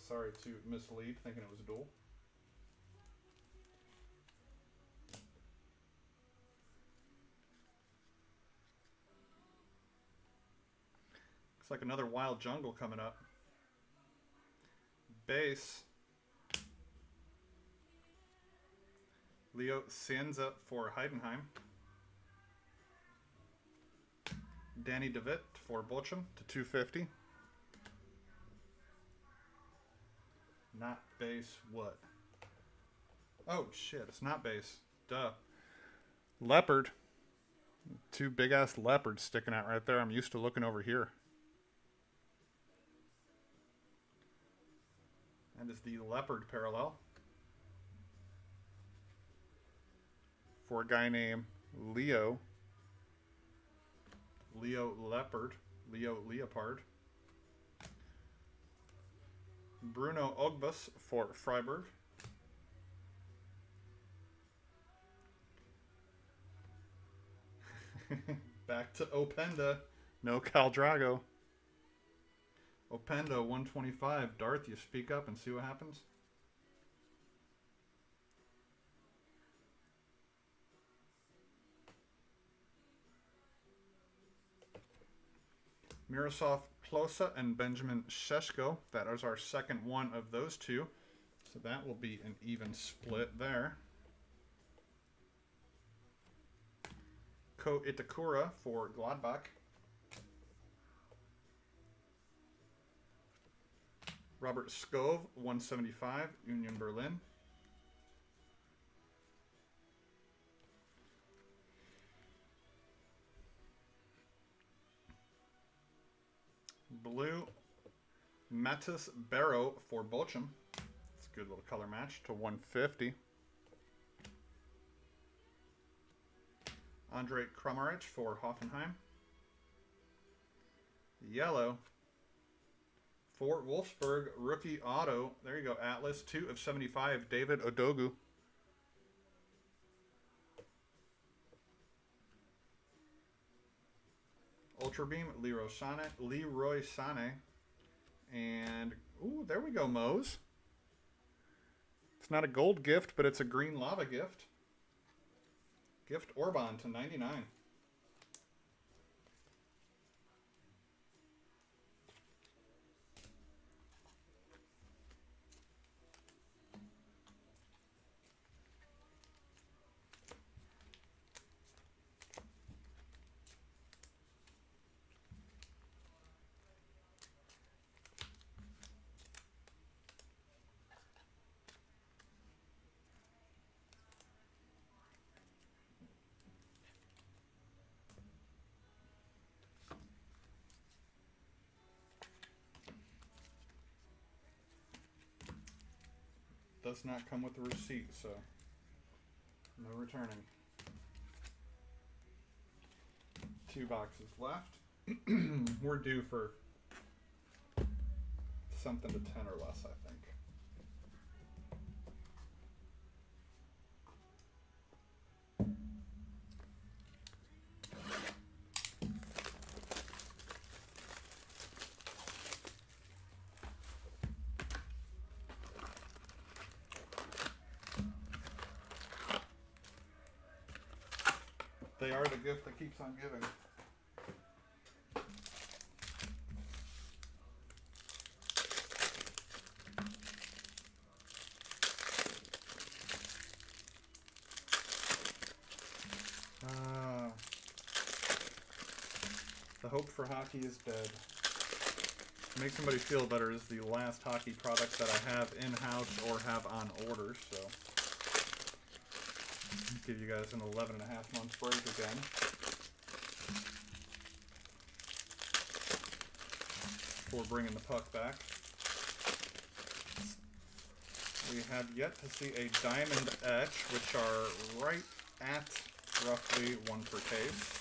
Sorry to mislead, thinking it was a dual. Looks like another Wild Jungle coming up. Base. Leo Cienza for Heidenheim. Danny DeVitt for Bochum to 250. Not base what? Oh shit, it's not base. Duh. Leopard. Two big ass leopards sticking out right there. I'm used to looking over here. And is the leopard parallel. For a guy named Leo. Leo Leopard. Leo Leopard. Bruno Ogbus for Freiburg. Back to Openda. No Cal Drago. Openda 125. Darth, you speak up and see what happens. Miroslav Klose and Benjamin Sheshko. That is our second one of those two. So that will be an even split there. Ko Itakura for Gladbach. Robert Skov, 175, Union Berlin. Blue, Mattis Barrow for Bochum. It's a good little color match to 150. Andre Kramaric for Hoffenheim. Yellow. For Wolfsburg, rookie auto. There you go, Atlas. 2 of 75, David Odogu. Ultra Beam, Leroy Sané. And, ooh, there we go, Mose. It's not a gold gift, but it's a green lava gift. Gift Orban to 99. does not come with a receipt, so no returning. 2 boxes left. We're due for something to 10 or less, I think. They are the gift that keeps on giving. The hope for hockey is dead. To make somebody feel better is the last hockey product that I have in-house or have on order, so give you guys an 11.5 month break again. Before bringing the puck back. We have yet to see a diamond etch, which are right at roughly 1 per case.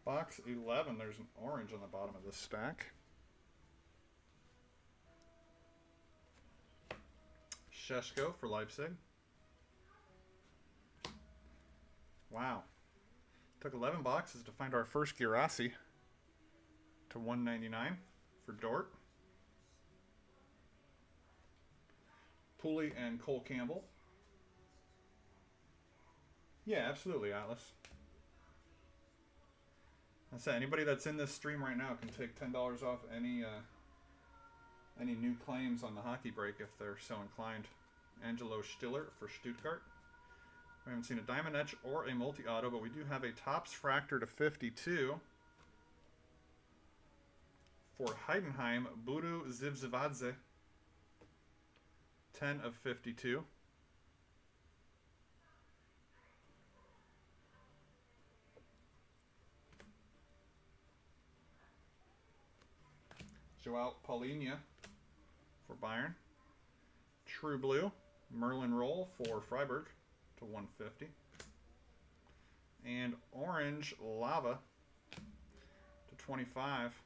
Box 11, there's an orange on the bottom of this stack. Sheshko for Leipzig. Wow. Took 11 boxes to find our first Girassi to 199 for Dort. Pooley and Cole Campbell. Yeah, absolutely, Atlas. I said anybody that's in this stream right now can take $10 off any new claims on the hockey break if they're so inclined. Angelo Stiller for Stuttgart. We haven't seen a diamond etch or a multi-auto, but we do have a Topps Fractor to 52 for Heidenheim. Buru Zivzivadze, 10 of 52. Joao Paulinho for Bayern. True Blue, Merlin Roll for Freiburg to 150. And Orange Lava to 25.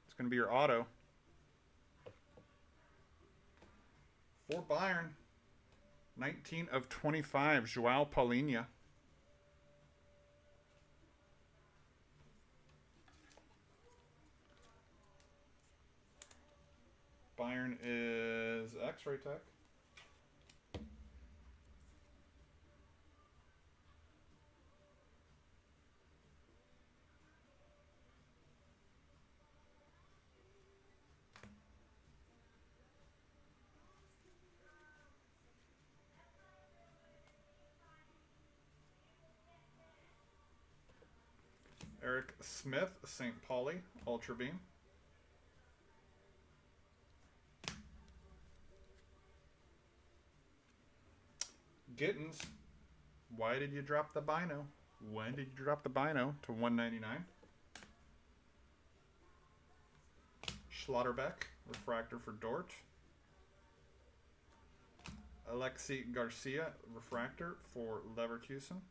It's going to be your auto. For Bayern, 19 of 25, Joao Paulinho. Bayern is X-Ray Tech. Eric Smith, St. Pauli, Ultra Beam. Gittins, why did you drop the Bino? When did you drop the Bino to 199? Schlotterbeck, Refractor for Dort. Alexi Garcia, Refractor for Leverkusen.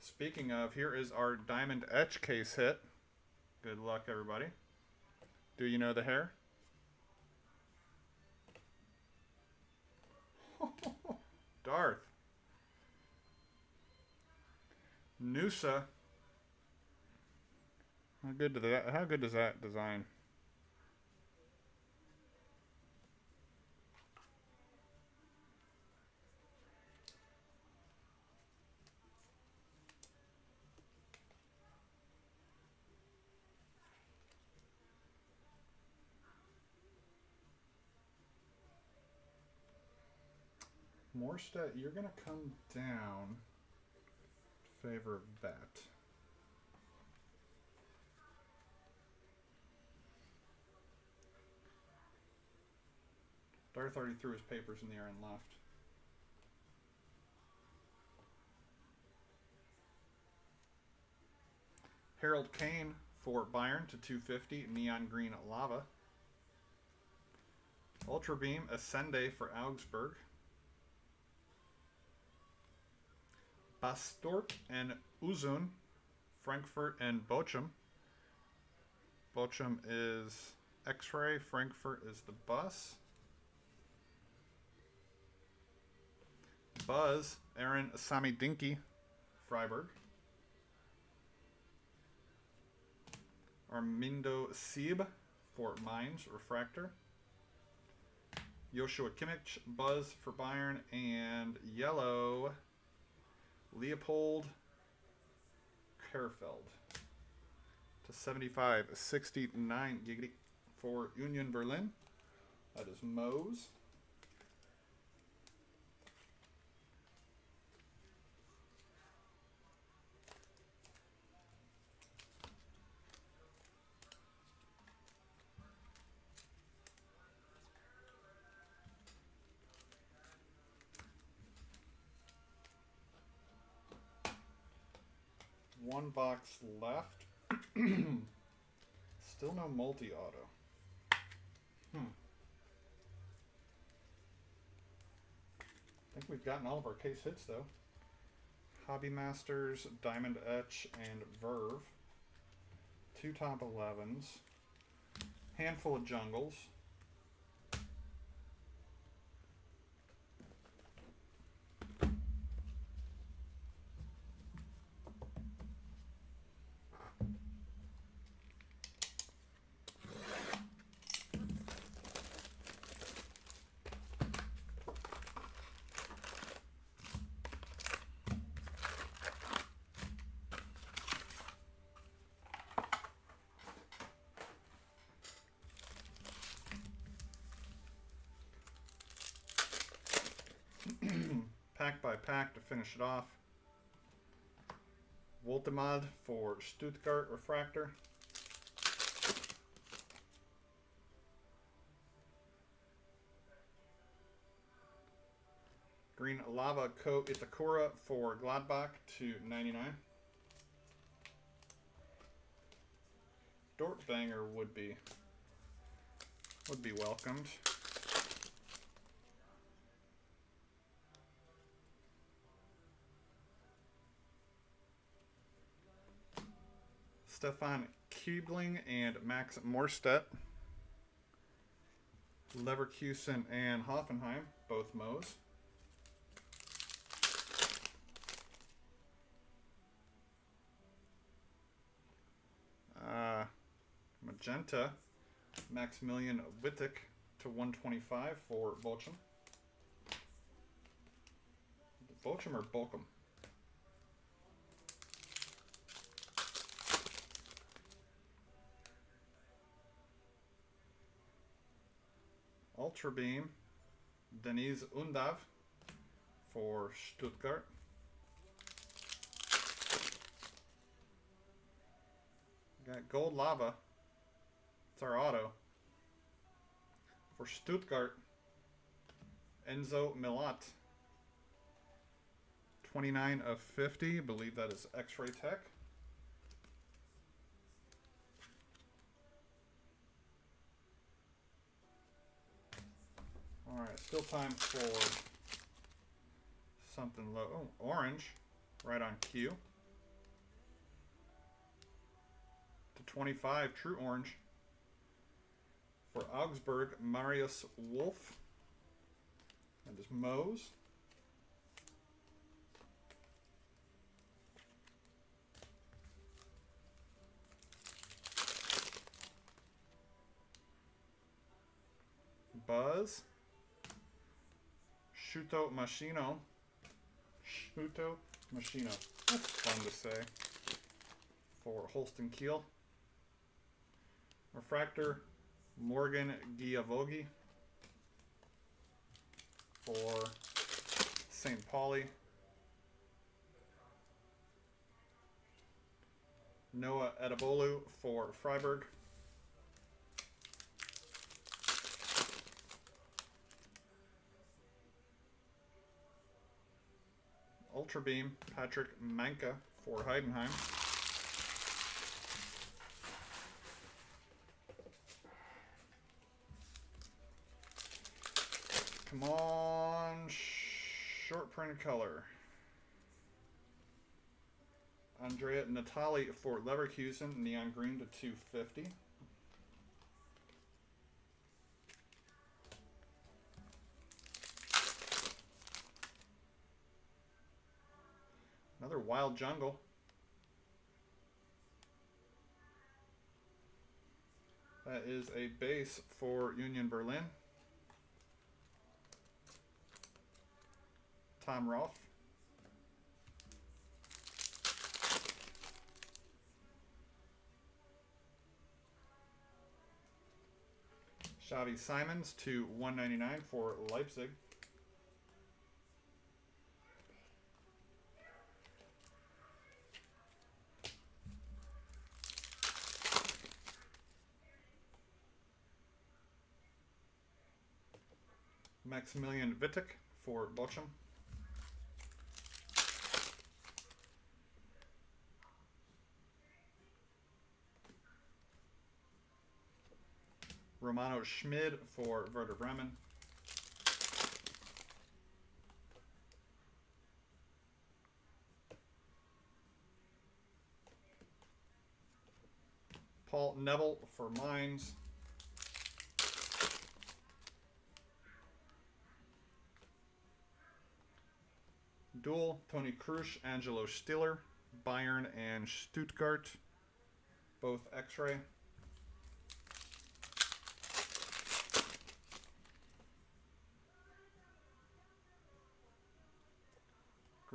Speaking of, here is our Diamond Etch case hit. Good luck, everybody. Do you know the hair? Darth. Noosa. How good does that design? Morstedt, you're going to come down in favor of that. Darth already threw his papers in the air and left. Harold Kane for Bayern to 250, neon green lava. Ultra Beam Ascende for Augsburg. Bastorp and Uzun, Frankfurt and Bochum. Bochum is X-ray, Frankfurt is the bus. Buzz, Aaron Samidinki, Freiburg. Armindo Sieb for Mainz, Refractor. Joshua Kimmich, Buzz for Bayern, and yellow, Leopold Kerfeld to 75/69 giggity for Union Berlin. That is Mose. One box left. Still no multi-auto. I think we've gotten all of our case hits, though. Hobby Masters, Diamond Etch, and Verve. 2 top 11s. Handful of Jungles. Pack by pack to finish it off. Woltemad for Stuttgart Refractor. Green Lava Ko Itakura for Gladbach to 99. Dortbanger would be welcomed. Stefan Kuebling and Max Morstedt. Leverkusen and Hoffenheim, both Moes. Magenta, Maximilian Wittek to 125 for Bochum. Bochum or Bochum? Ultra Beam, Denise Undav for Stuttgart. Got Gold Lava. It's our auto. For Stuttgart, Enzo Milat. 29/50. I believe that is X-Ray Tech. Alright, still time for something low. Oh, orange. Right on cue. To 25, true orange. For Augsburg, Marius Wolf. And this Mose. Buzz. Shuto Machino. Shuto Machino. That's fun to say. For Holsten Kiel. Refractor. Morgan Giavogi for St. Pauli. Noah Edebolu for Freiburg. Ultra Beam, Patrick Manka for Heidenheim. Come on, short print color. Andrea Natali for Leverkusen, neon green to 250. Another Wild Jungle. That is a base for Union Berlin. Tom Rolfe. Xavi Simons to 199 for Leipzig. Maximilian Wittek for Bochum. Romano Schmid for Werder Bremen. Paul Neville for Mainz. Duel, Tony Krusch, Angelo Stiller, Bayern and Stuttgart, both X-ray.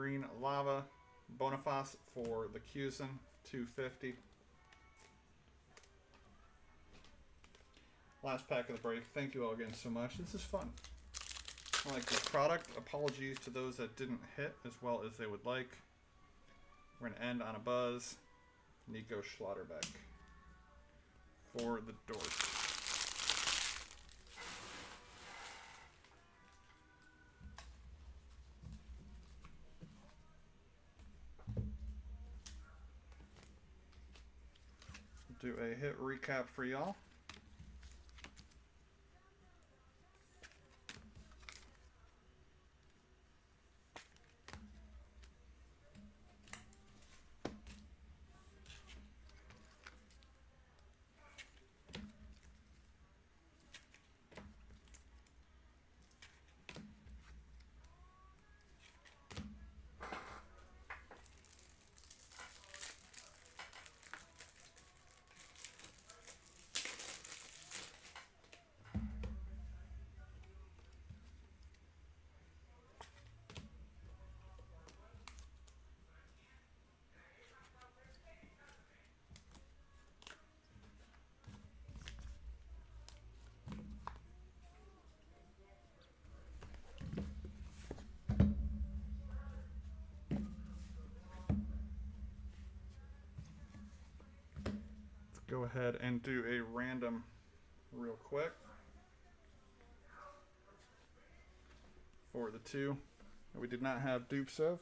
Green Lava, Boniface for the Cusin, 250. Last pack of the break. Thank you all again so much. This is fun. I like this product. Apologies to those that didn't hit as well as they would like. We're going to end on a buzz. Nico Schlotterbeck for the Dort. Do a hit recap for y'all. Go ahead and do a random real quick for the two that we did not have dupes of.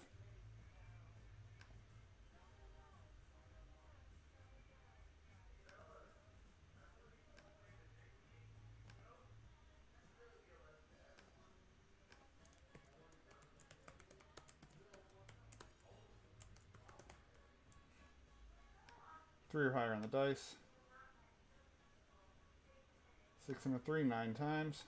Three or higher on the dice. 6 and a 3, 9 times.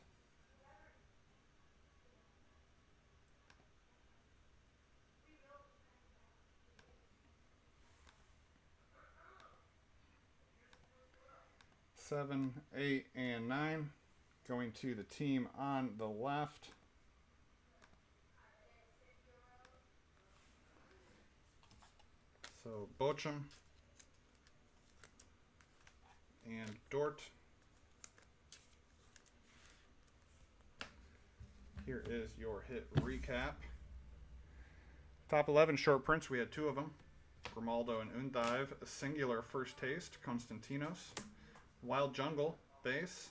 Seven, 8, and 9. Going to the team on the left. So Bochum and Dort. Here is your hit recap. Top 11 short prints, we had 2 of them. Grimaldo and Undive, Singular First Taste, Constantinos. Wild Jungle, base.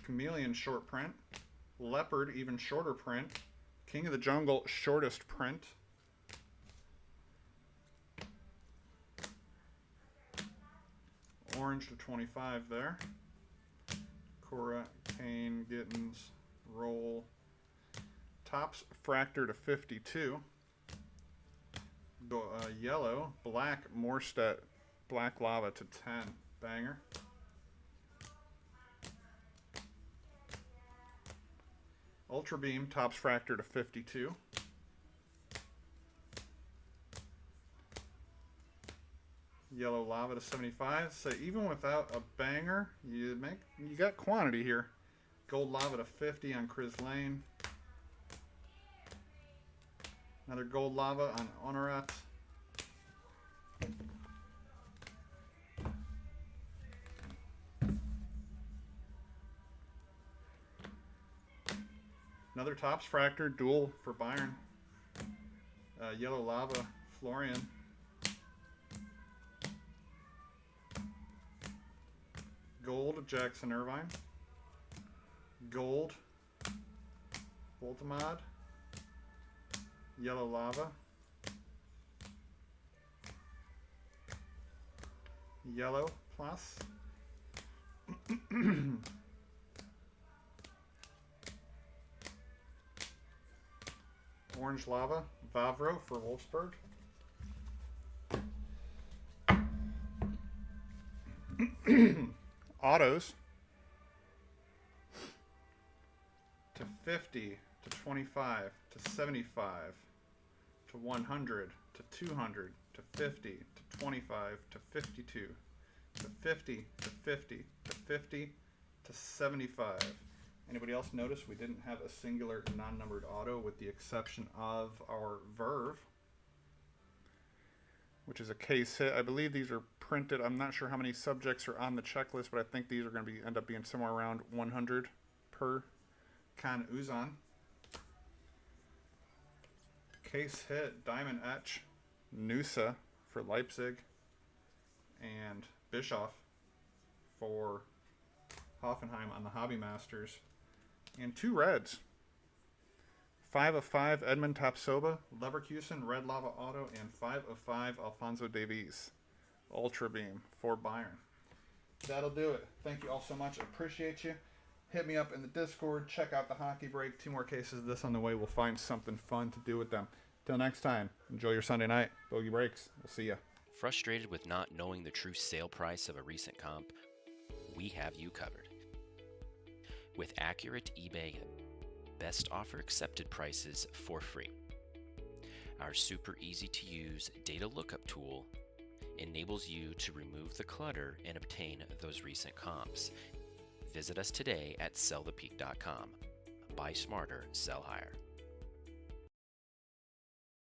Chameleon short print. Leopard, even shorter print. King of the Jungle, shortest print. Orange to 25 there. Cora, Kane, Gittins, Roll. Tops Fractor to 52. Yellow, Black, Morstedt, Black Lava to 10. Banger. Ultra Beam, Tops Fractor to 52. Yellow Lava to 75. So even without a banger, you got quantity here. Gold Lava to 50 on Chris Lane. Another Gold Lava on Honorat. Another Tops Fractor dual for Bayern. Yellow Lava, Florian. Gold, Jackson Irvine. Gold, Voltamad. Yellow Lava. Yellow plus. Orange Lava, Vavro for Wolfsburg. Autos to 50 to 25 to 75 to 100 to 200 to 50 to 25 to 52 to 50 to 50 to 50 to 75. Anybody else notice we didn't have a singular non-numbered auto with the exception of our Verve, which is a case hit. I believe these are printed. I'm not sure how many subjects are on the checklist, but I think these are going to end up being somewhere around 100 per. Kan Uzan. Case hit, Diamond Etch, Nusa for Leipzig, and Bischoff for Hoffenheim on the Hobby Masters. And 2 reds. 5 of 5, Edmund Tapsoba, Leverkusen, Red Lava Auto, and 5 of 5, Alfonso Davies, Ultra Beam for Bayern. That'll do it. Thank you all so much. I appreciate you. Hit me up in the Discord. Check out the Hockey Break. 2 more cases of this on the way. We'll find something fun to do with them. Till next time, enjoy your Sunday night. Bogey Breaks. We'll see ya. Frustrated with not knowing the true sale price of a recent comp? We have you covered. With accurate eBay best offer accepted prices for free. Our super easy to use data lookup tool enables you to remove the clutter and obtain those recent comps. Visit us today at sellthepeak.com. Buy smarter, sell higher.